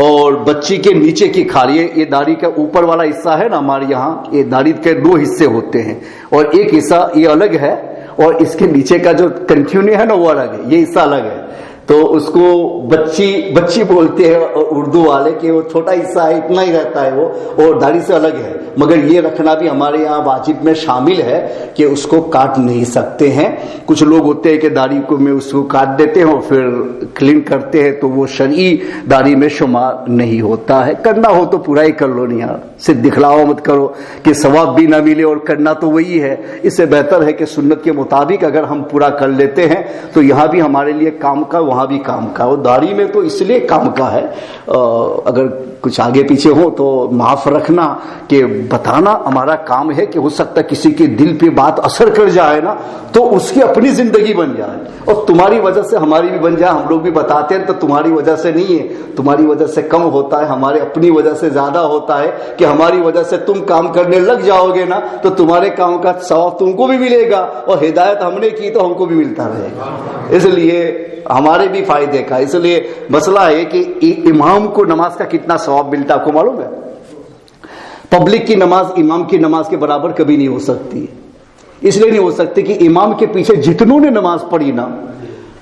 اور بچی کے نیچے کی کھال، یہ داڑھی کا اوپر والا حصہ ہے نا ہمارے یہاں، یہ داڑھی کے 2 حصے ہوتے ہیں اور ایک حصہ یہ الگ ہے اور اس کے نیچے کا جو کنٹینیو ہے نا وہ الگ ہے، یہ حصہ الگ ہے، تو اس کو بچی بولتے ہیں اردو والے کہ وہ چھوٹا حصہ ہے، اتنا ہی رہتا ہے وہ، اور داڑھی سے الگ ہے، مگر یہ رکھنا بھی ہمارے یہاں واجب میں شامل ہے کہ اس کو کاٹ نہیں سکتے ہیں۔ کچھ لوگ ہوتے ہیں کہ داڑھی کو میں اس کو کاٹ دیتے ہیں اور پھر کلین کرتے ہیں، تو وہ شرعی داڑھی میں شمار نہیں ہوتا ہے۔ کرنا ہو تو پورا ہی کر لو، نہیں یار صرف دکھلاوا مت کرو کہ ثواب بھی نہ ملے اور کرنا تو وہی ہے۔ اس سے بہتر ہے کہ سنت کے مطابق اگر ہم پورا کر لیتے ہیں تو یہاں بھی ہمارے لیے کام کا وہاں بھی کام کا. اور داڑھی میں تو اس لیے کام کا ہے, اگر کچھ آگے پیچھے ہو تو معاف رکھنا, کہ بتانا ہمارا کام ہے کہ ہو سکتا ہے کسی کے دل پہ بات اثر کر جائے نا, تو اس کی اپنی زندگی بن جائے, اور تمہاری وجہ سے ہماری بھی بن جائے. ہم لوگ بھی بتاتے ہیں تو تمہاری وجہ سے نہیں ہے, تمہاری وجہ سے کم ہوتا ہے, ہمارے اپنی وجہ سے زیادہ ہوتا ہے, کہ ہماری وجہ سے تم کام کرنے لگ جاؤ گے نا تو تمہارے کام کا ثواب تم کو بھی ملے گا, اور ہدایت ہم نے کی تو ہم کو بھی ملتا رہے گا. اس لیے ہمارے بھی فائدے کا. اس لیے مسئلہ ہے کہ امام کو نماز کا کتنا ثواب ملتا ہے آپ کو معلوم ہے؟ پبلک کی نماز امام کی نماز کے برابر کبھی نہیں ہو سکتی. اس لیے نہیں ہو سکتی کہ امام کے پیچھے جتنوں نے نماز پڑھی نا,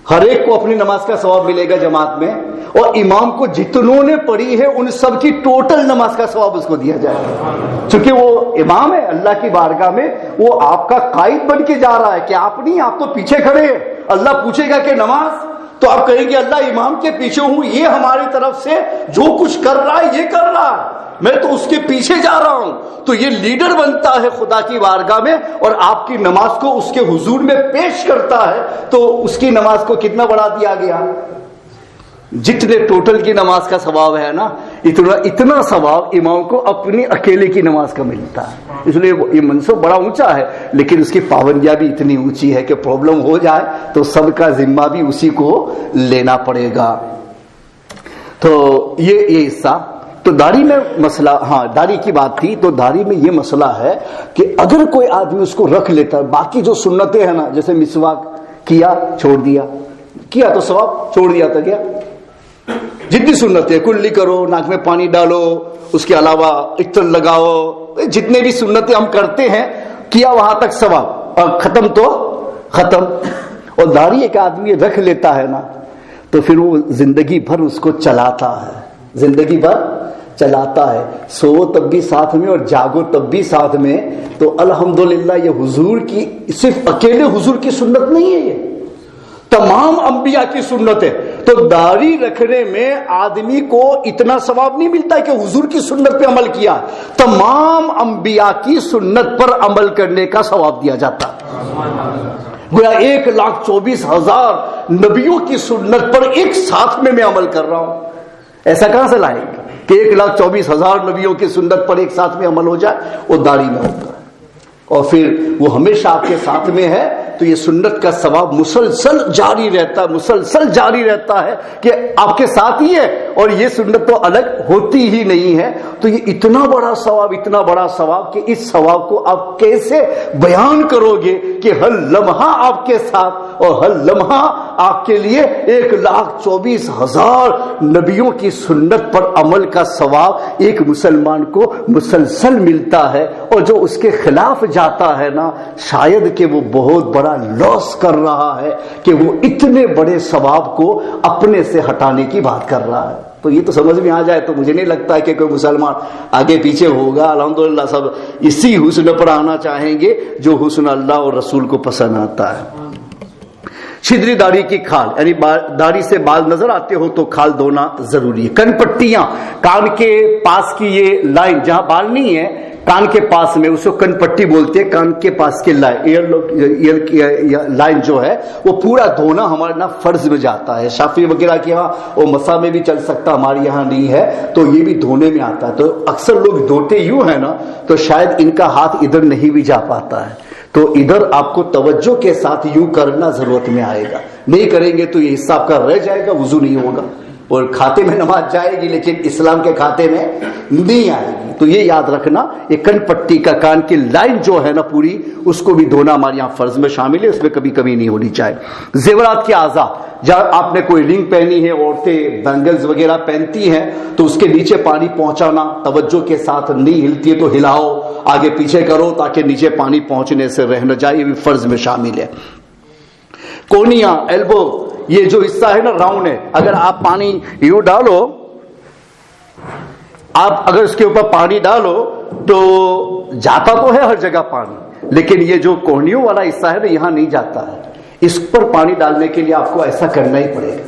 ہر ایک کو اپنی نماز کا ثواب ملے گا جماعت میں, اور امام کو جتنوں نے پڑھی ہے ان سب کی ٹوٹل نماز کا ثواب اس کو دیا جائے گا. چونکہ وہ امام ہے اللہ کی بارگاہ میں, وہ آپ کا قائد بن کے جا رہا ہے, کہ آپ نہیں, آپ تو پیچھے کھڑے ہیں. اللہ پوچھے گا کہ نماز, تو آپ کہیں گے اللہ امام کے پیچھے ہوں, یہ ہماری طرف سے جو کچھ کر رہا ہے یہ کر رہا ہے, میں تو اس کے پیچھے جا رہا ہوں. تو یہ لیڈر بنتا ہے خدا کی بارگاہ میں, اور آپ کی نماز کو اس کے حضور میں پیش کرتا ہے, تو اس کی نماز کو کتنا بڑھا دیا گیا. جتنے ٹوٹل کی نماز کا ثواب ہے نا, اتنا ثواب امام کو اپنی اکیلے کی نماز کا ملتا ہے. اس لیے یہ منصب بڑا اونچا ہے, لیکن اس کی پابندیاں بھی اتنی اونچی ہے کہ پرابلم ہو جائے تو سب کا ذمہ بھی اسی کو لینا پڑے گا. تو یہ حصہ تو داڑھی میں مسئلہ, ہاں داڑھی کی بات تھی, تو داڑھی میں یہ مسئلہ ہے کہ اگر کوئی آدمی اس کو رکھ لیتا ہے, باقی جو سنتیں ہیں نا, جیسے مسواک کیا چھوڑ دیا, کیا تو ثواب, چھوڑ دیا تو گیا. جتنی سنتیں کلی کرو, ناک میں پانی ڈالو, اس کے علاوہ عطر لگاؤ, جتنے بھی سنتیں ہم کرتے ہیں کیا وہاں تک ثواب, اور ختم تو ختم. اور داڑھی ایک آدمی رکھ لیتا ہے نا, تو پھر وہ زندگی بھر اس کو چلاتا ہے, زندگی بھر چلاتا ہے. سو تب بھی ساتھ میں اور جاگو تب بھی ساتھ میں. تو الحمدللہ یہ حضور کی, صرف اکیلے حضور کی سنت نہیں ہے, یہ تمام انبیاء کی سنت ہے. تو داڑھی رکھنے میں آدمی کو اتنا ثواب نہیں ملتا ہے کہ حضور کی سنت پہ عمل کیا, تمام انبیاء کی سنت پر عمل کرنے کا ثواب دیا جاتا. گویا 1,24,000 نبیوں کی سنت پر ایک ساتھ میں عمل کر رہا ہوں. ایسا کہاں سے لائیں گے کہ 1,24,000 نبیوں کی سنت پر ایک ساتھ میں عمل ہو جائے؟ وہ داڑھی میں ہوتا ہے, اور پھر وہ ہمیشہ آپ کے ساتھ میں ہے. تو یہ سنت کا ثواب مسلسل جاری رہتا ہے, مسلسل جاری رہتا ہے کہ آپ کے ساتھ ہی ہے, اور یہ سنت تو الگ ہوتی ہی نہیں ہے. تو یہ اتنا بڑا ثواب, اتنا بڑا ثواب کہ اس ثواب کو آپ کیسے بیان کرو گے کہ ہر لمحہ آپ کے ساتھ, اور ہر لمحہ آپ کے لیے 1,24,000 نبیوں کی سنت پر عمل کا ثواب ایک مسلمان کو مسلسل ملتا ہے. اور جو اس کے خلاف جاتا ہے نا, شاید کہ وہ بہت بڑا لاس کر رہا ہے کہ وہ اتنے بڑے ثواب کو اپنے سے ہٹانے کی بات کر رہا ہے. تو یہ تو سمجھ میں آ جائے تو مجھے نہیں لگتا ہے کہ کوئی مسلمان آگے پیچھے ہوگا. الحمدللہ سب اسی حسن پر آنا چاہیں گے جو حسن اللہ اور رسول کو پسند آتا ہے. چھدری داڑھی کی کھال, یعنی داڑھی سے بال نظر آتے ہو تو کھال دھونا ضروری ہے. کن پٹیاں, کان کے پاس کی یہ لائن جہاں بال نہیں ہے, کان کے پاس میں, اس کو کن پٹی بولتے ہیں. کان کے پاس کے ایئر لائن جو ہے وہ پورا دھونا ہمارے نا فرض میں جاتا ہے. شافعی وغیرہ کے یہاں وہ مسا میں بھی چل سکتا, ہمارے یہاں نہیں ہے, تو یہ بھی دھونے میں آتا ہے. تو اکثر لوگ دھوتے یوں ہے نا, تو شاید ان کا ہاتھ ادھر نہیں بھی جا پاتا ہے. تو ادھر آپ کو توجہ کے ساتھ یوں کرنا ضرورت میں آئے گا. نہیں کریں گے تو یہ حصہ آپ کا رہ جائے گا, وضو نہیں ہوگا, اور کھاتے میں نماز جائے گی لیکن اسلام کے کھاتے میں نہیں آئے گی. تو یہ یاد رکھنا, یہ کن پٹی کا کان کی لائن جو ہے نا پوری, اس کو بھی دھونا ہمارے یہاں فرض میں شامل ہے, اس میں کبھی کمی نہیں ہونی چاہیے. زیورات کے اعضاء, جب آپ نے کوئی رنگ پہنی ہے, عورتیں بینگلز وغیرہ پہنتی ہیں, تو اس کے نیچے پانی پہنچانا توجہ کے ساتھ, نہیں ہلتی ہے تو ہلاؤ, آگے پیچھے کرو تاکہ نیچے پانی پہنچنے سے رہ نہ جائے, یہ بھی فرض میں شامل ہے. کونیاں, ایلبو, یہ جو حصہ ہے نا راؤنڈ ہے, اگر آپ پانی یوں ڈالو, آپ اگر اس کے اوپر پانی ڈالو تو جاتا تو ہے ہر جگہ پانی, لیکن یہ جو کوہنیوں والا حصہ ہے نا یہاں نہیں جاتا ہے. اس پر پانی ڈالنے کے لیے آپ کو ایسا کرنا ہی پڑے گا,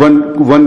1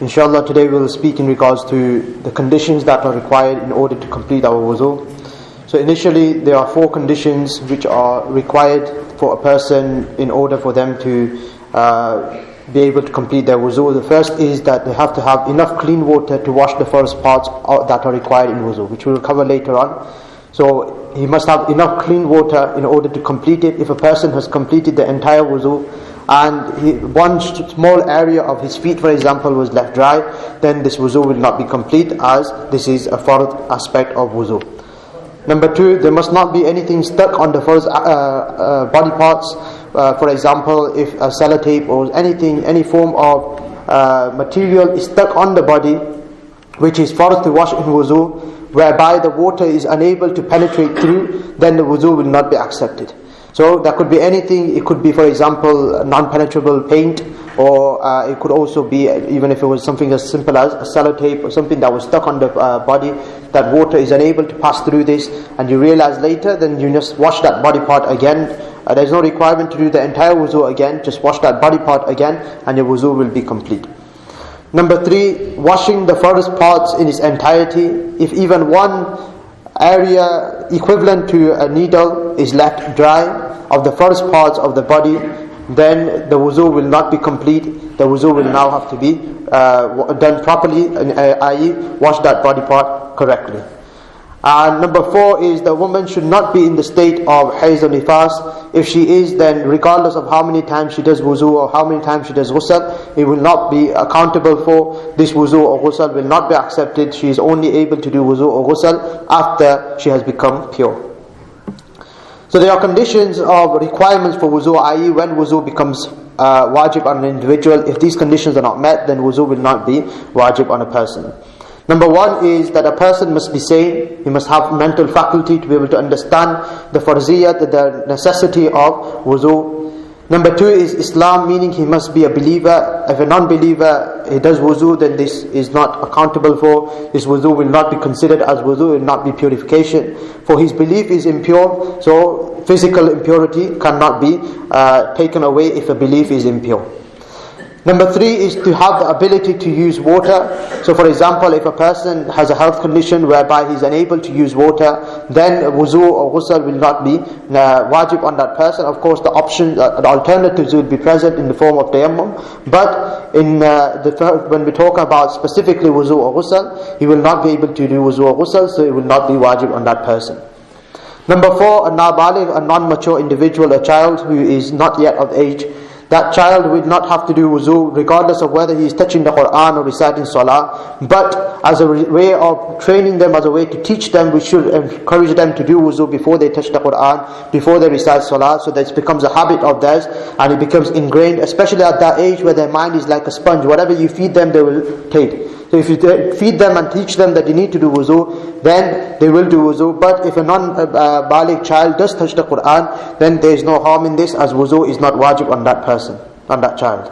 Inshallah, today we will speak in regards to the conditions that are required in order to complete our wuzu. So initially there are 4 conditions which are required for a person in order for them to be able to complete their wuzu. The first is that they have to have enough clean water to wash the first parts that are required in wuzu, which we will cover later on. So he must have enough clean water in order to complete it. If a person has completed the entire wuzu and one small area of his feet, for example, was left dry, then this wuzu will not be complete, as this is a fard aspect of wuzu. Number 2, there must not be anything stuck on the first body parts. For example, if a sellotape or anything, any form of material is stuck on the body, which is forced to wash in wuzu, whereby the water is unable to penetrate through, then the wuzu will not be accepted. So that could be anything. It could be, for example, non-penetrable paint, or it could also be, even if it was something as simple as a sellotape or something that was stuck on the body, that water is unable to pass through this, and you realize later, then you just wash that body part again. There's no requirement to do the entire wuzu again, just wash that body part again and your wuzu will be complete. Number 3, washing the first parts in its entirety. If even one area equivalent to a needle is left dry of the first parts of the body, then the wuzu will not be complete. The wuzu will now have to be done properly, i.e. wash that body part correctly. And number 4 is the woman should not be in the state of hayz or nifas. If she is, then regardless of how many times she does wuzu or how many times she does ghusl, it will not be accountable for. This wuzu or ghusl will not be accepted. She is only able to do wuzu or ghusl after she has become pure. So there are conditions of requirements for wuzu, i.e. when wuzu becomes wajib on an individual. If these conditions are not met, then wuzu will not be wajib on a person. Number 1 is that a person must be sane. He must have mental faculty to be able to understand the farziyat, the necessity of wuzu. Number 2 is Islam, meaning he must be a believer. If a non-believer he does wuzu, then this is not accountable for. His wuzu will not be considered as wuzu, it will not be purification. For his belief is impure, so physical impurity cannot be taken away if a belief is impure. Number 3 is to have the ability to use water. So for example, if a person has a health condition whereby he is unable to use water, then wuzu or ghusl will not be wajib on that person. Of course, the options, the alternatives will be present in the form of tayammum. But in when we talk about specifically wuzu or ghusl, he will not be able to do wuzu or ghusl, so it will not be wajib on that person. Number 4, a nabaligh, a non-mature individual, a child who is not yet of age. That child will not have to do wuzu regardless of whether he is touching the Quran or reciting salah. But as a way of training them, as a way to teach them, we should encourage them to do wuzu before they touch the Quran, before they recite salah, so that it becomes a habit of theirs and it becomes ingrained, especially at that age where their mind is like a sponge. Whatever you feed them, they will take. So if you feed them and teach them that they need to do wuzu, then they will do wuzu. But if a non-baligh child does touch the Qur'an, then there is no harm in this, as wuzu is not wajib on that person, on that child.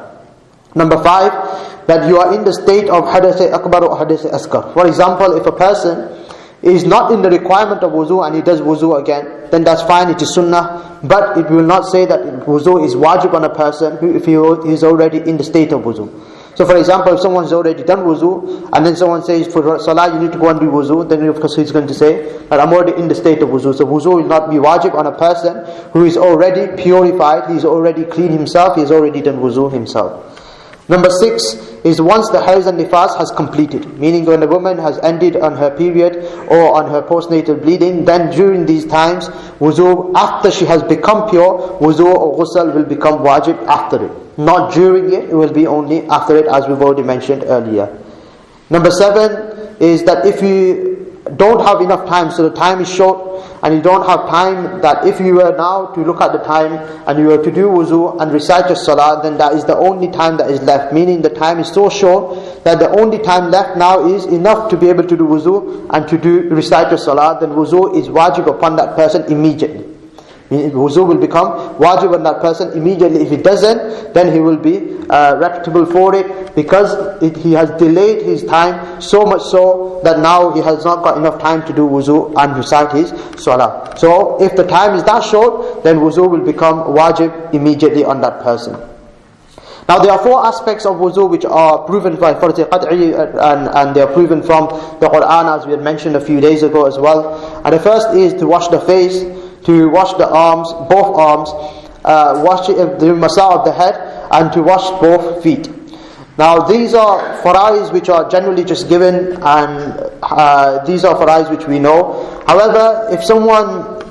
Number 5, that you are in the state of hadath akbar or hadath asghar. For example, if a person is not in the requirement of wuzu and he does wuzu again, then that's fine, it is sunnah. But it will not say that wuzu is wajib on a person if he is already in the state of wuzu. So for example, if someone has already done wuzu and then someone says for salah you need to go and do wuzu, then of course he's going to say that I'm already in the state of wuzu. So wuzu will not be wajib on a person who is already purified, he's already clean himself, he's already done wuzu himself. Number 6 is once the hayz and nifas has completed, meaning when a woman has ended on her period or on her postnatal bleeding, then during these times, wuzu, after she has become pure, wuzu or ghusl will become wajib after it. Not during it, it will be only after it, as we've already mentioned earlier. Number 7 is that if you don't have enough time, so the time is short, and you don't have time, that if you were now to look at the time and you were to do wuzu and recite your salah, then that is the only time that is left, meaning the time is so short that the only time left now is enough to be able to do wuzu and to recite your salah, then wuzu is wajib upon that person immediately. Wuzu will become wajib on that person immediately. If he doesn't, then he will be reputable for it, because he has delayed his time so much so that now he has not got enough time to do wuzu and recite his salah. So if the time is that short, then wuzu will become wajib immediately on that person. Now there are 4 aspects of wuzu which are proven by Farz Qat'i and they are proven from the Qur'an, as we had mentioned a few days ago as well. And the first is to wash the face, to wash the arms, both arms, wash the masa of the head, and to wash both feet. Now these are fara'is which are generally just given, and these are fara'is which we know. However, if someone,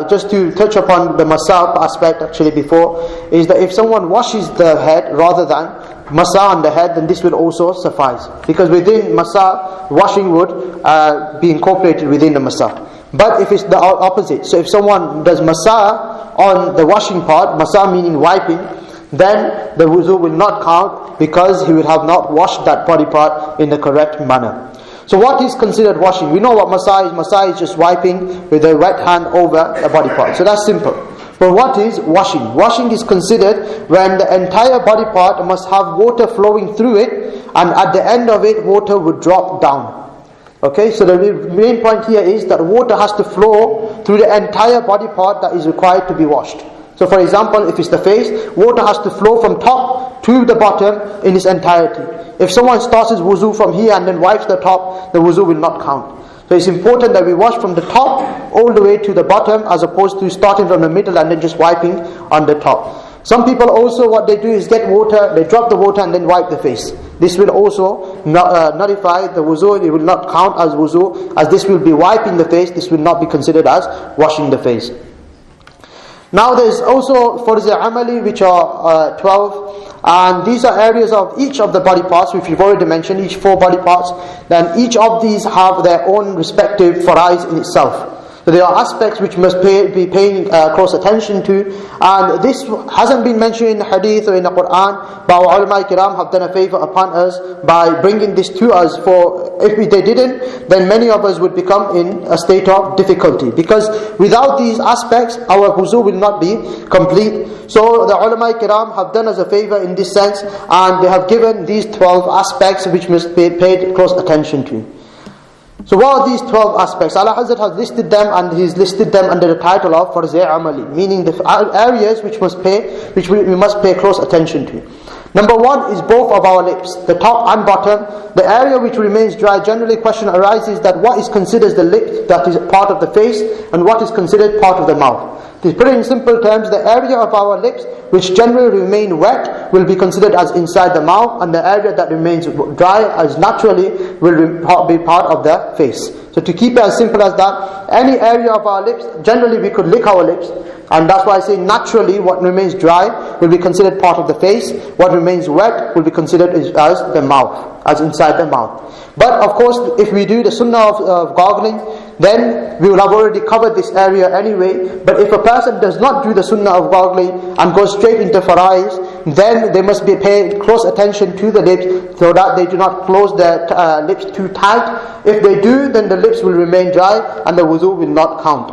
just to touch upon the masa aspect actually before, is that if someone washes the head rather than masa on the head, then this will also suffice, because within masa, washing would be incorporated within the masa. But if it's the opposite, so if someone does masa on the washing part, masa meaning wiping, then the wuzu will not count, because he will have not washed that body part in the correct manner. So what is considered washing? We know what masa is. Masa is just wiping with a wet hand over a body part. So that's simple. But what is washing? Washing is considered when the entire body part must have water flowing through it, and at the end of it, water would drop down. Okay, so the main point here is that water has to flow through the entire body part that is required to be washed. So for example, if it's the face, water has to flow from top to the bottom in its entirety. If someone starts his wuzu from here and then wipes the top, the wuzu will not count. So it's important that we wash from the top all the way to the bottom, as opposed to starting from the middle and then just wiping on the top. Some people also, what they do is get water, they drop the water and then wipe the face. This will also nullify the wuzu. It will not count as wuzu, as this will be wiping the face. This will not be considered as washing the face. Now there's also farz amali, which are 12, and these are areas of each of the body parts, which we've already mentioned, each 4 body parts. Then each of these have their own respective fara'is in itself. So there are aspects which must be paying close attention to, and this hasn't been mentioned in the hadith or in the Qur'an, but our ulama kiram have done a favor upon us by bringing this to us, for if they didn't, then many of us would become in a state of difficulty, because without these aspects our wuzu will not be complete. So the ulama kiram have done us a favor in this sense, and they have given these 12 aspects which must be paid close attention to. So what are these 12 aspects? Allah Hazrat has listed them, and He's listed them under the title of Farz Amali, meaning the areas which we must pay close attention to. Number 1 is both of our lips, the top and bottom. The area which remains dry, generally question arises that what is considered the lip, that is part of the face, and what is considered part of the mouth. To put it in simple terms, the area of our lips which generally remain wet will be considered as inside the mouth, and the area that remains dry as naturally will be part of the face. So to keep it as simple as that, any area of our lips, generally we could lick our lips, and that's why I say naturally what remains dry will be considered part of the face, what remains wet will be considered as the mouth, as inside the mouth. But of course, if we do the sunnah of gargling, then we will have already covered this area anyway. But if a person does not do the sunnah of gargling and goes straight into fara'is, then they must be paying close attention to the lips so that they do not close their lips too tight. If they do, then the lips will remain dry and the wudu will not count.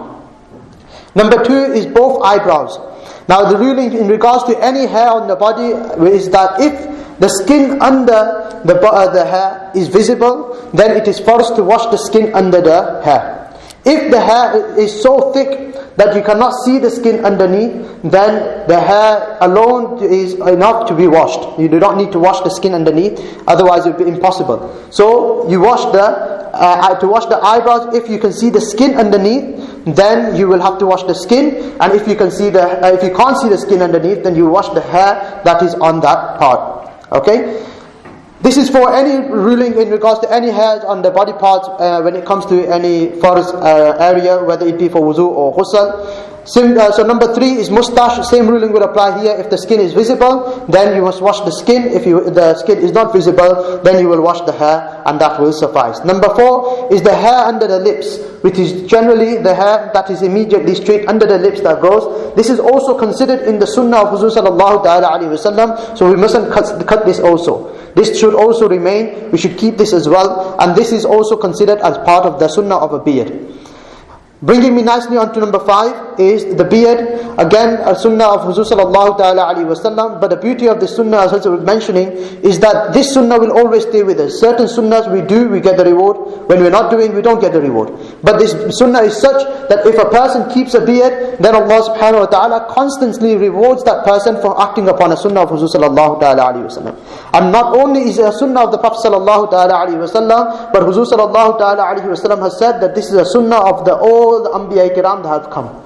Number 2 is both eyebrows. Now the ruling in regards to any hair on the body is that if the skin under the hair is visible, then it is forced to wash the skin under the hair. If the hair is so thick that you cannot see the skin underneath, then the hair alone is enough to be washed. You do not need to wash the skin underneath, otherwise it would be impossible. So you wash to wash the eyebrows, if you can see the skin underneath, then you will have to wash the skin, and if you can't see the skin underneath, then you wash the hair that is on that part. Okay? This is for any ruling in regards to any hairs on the body parts when it comes to any forest area, whether it be for wuzu or ghusl. So number 3 is mustache. Same ruling will apply here. If the skin is visible, then you must wash the skin. If the skin is not visible, then you will wash the hair, and that will suffice. Number 4 is the hair under the lips, which is generally the hair that is immediately straight under the lips that grows. This is also considered in the sunnah of Huzur sallallahu ta'ala alayhi wa sallam, so we mustn't cut this also. This should also remain. We should keep this as well, and this is also considered as part of the sunnah of a beard. Bringing me nicely on to number 5 is the beard. Again, a sunnah of Huzur sallallahu ta'ala alayhi wa sallam. But the beauty of this sunnah, as I was mentioning, is that this sunnah will always stay with us. Certain sunnahs we do, we get the reward. When we're not doing, we don't get the reward. But this sunnah is such that if a person keeps a beard, then Allah subhanahu wa ta'ala constantly rewards that person for acting upon a sunnah of Huzur sallallahu ta'ala alayhi wa sallam. And not only is it a sunnah of the Prophet sallallahu ta'ala alayhi wa sallam, but Huzur sallallahu ta'ala alayhi wa sallam has said that this is a sunnah of all the Anbiya Kiram that have come.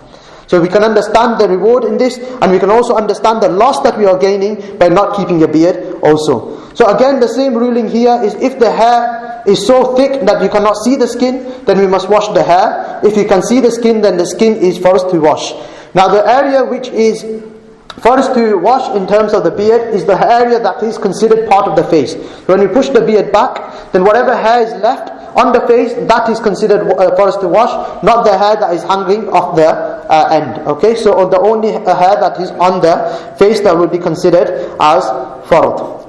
So we can understand the reward in this, and we can also understand the loss that we are gaining by not keeping a beard also. So again, the same ruling here is if the hair is so thick that you cannot see the skin, then we must wash the hair. If you can see the skin, then the skin is for us to wash. Now the area which is for us to wash in terms of the beard is the area that is considered part of the face. So when we push the beard back, then whatever hair is left on the face, that is considered for us to wash, not the hair that is hanging off the end. Okay, so the only hair that is on the face that will be considered as fard.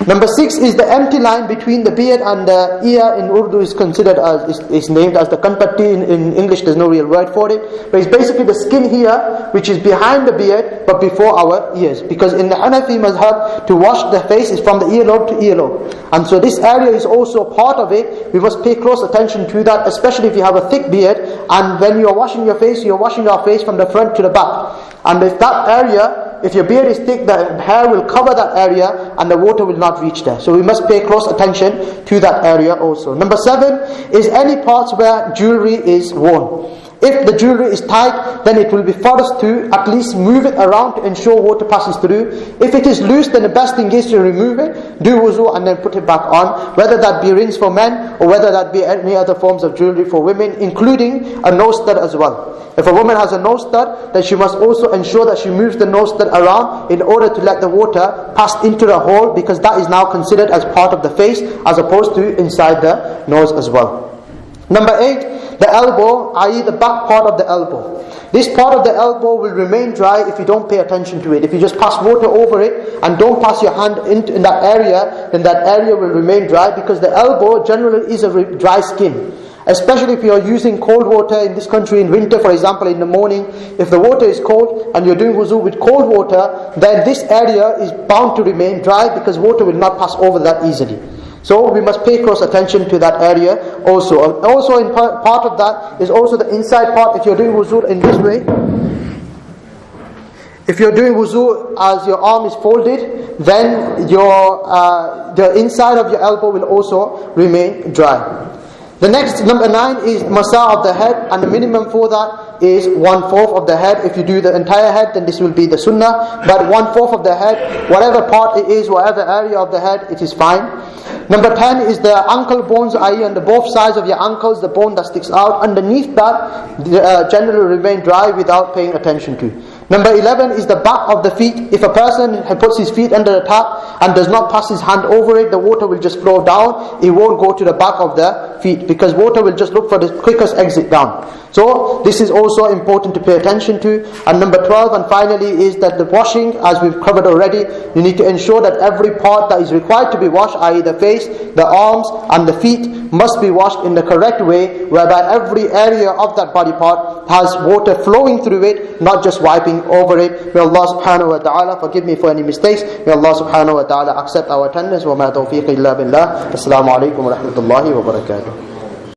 Number 6 is the empty line between the beard and the ear. In Urdu is considered as is named as the kanpatti. In English there's no real word for it, but it's basically the skin here which is behind the beard but before our ears, because in the Hanafi mazhab to wash the face is from the earlobe to earlobe, and so this area is also part of it. We must pay close attention to that, especially if you have a thick beard, and when you are washing your face, you are washing your face from the front to the back, and if that area, if your beard is thick, the hair will cover that area and the water will not reach there. So we must pay close attention to that area also. Number 7 is any parts where jewelry is worn. If the jewelry is tight, then it will be for us to at least move it around to ensure water passes through. If it is loose, then the best thing is to remove it, do wuzu, and then put it back on, whether that be rings for men or whether that be any other forms of jewelry for women, including a nose stud as well. If a woman has a nose stud, then she must also ensure that she moves the nose stud around in order to let the water pass into the hole, because that is now considered as part of the face as opposed to inside the nose as well. Number 8, the elbow, i.e. the back part of the elbow. This part of the elbow will remain dry if you don't pay attention to it. If you just pass water over it and don't pass your hand in that area, then that area will remain dry, because the elbow generally is a dry skin. Especially if you are using cold water in this country in winter, for example, in the morning, if the water is cold and you're doing wuzu with cold water, then this area is bound to remain dry because water will not pass over that easily. So we must pay close attention to that area also. Also in part of that is also the inside part. If you're doing wuzu in this way, if you're doing wuzu as your arm is folded, then the inside of your elbow will also remain dry. The next, number 9, is masa of the head, and the minimum for that is 1/4 of the head. If you do the entire head, then this will be the sunnah, but 1/4 of the head, whatever part it is, whatever area of the head, it is fine. Number 10 is the ankle bones, i.e. on the both sides of your ankles, the bone that sticks out. Underneath that, generally remain dry without paying attention to. Number 11 is the back of the feet. If a person puts his feet under the tap and does not pass his hand over it, the water will just flow down. It won't go to the back of the feet, because water will just look for the quickest exit down. So this is also important to pay attention to. And number 12 and finally is that the washing, as we've covered already, you need to ensure that every part that is required to be washed, i.e. the face, the arms and the feet, must be washed in the correct way, whereby every area of that body part has water flowing through it, not just wiping over it. May Allah subhanahu wa ta'ala forgive me for any mistakes. May Allah subhanahu wa ta'ala accept our attendance. Wa ma tawfiq illa billah. Assalamu alaikum wa rahmatullahi wa barakatuh.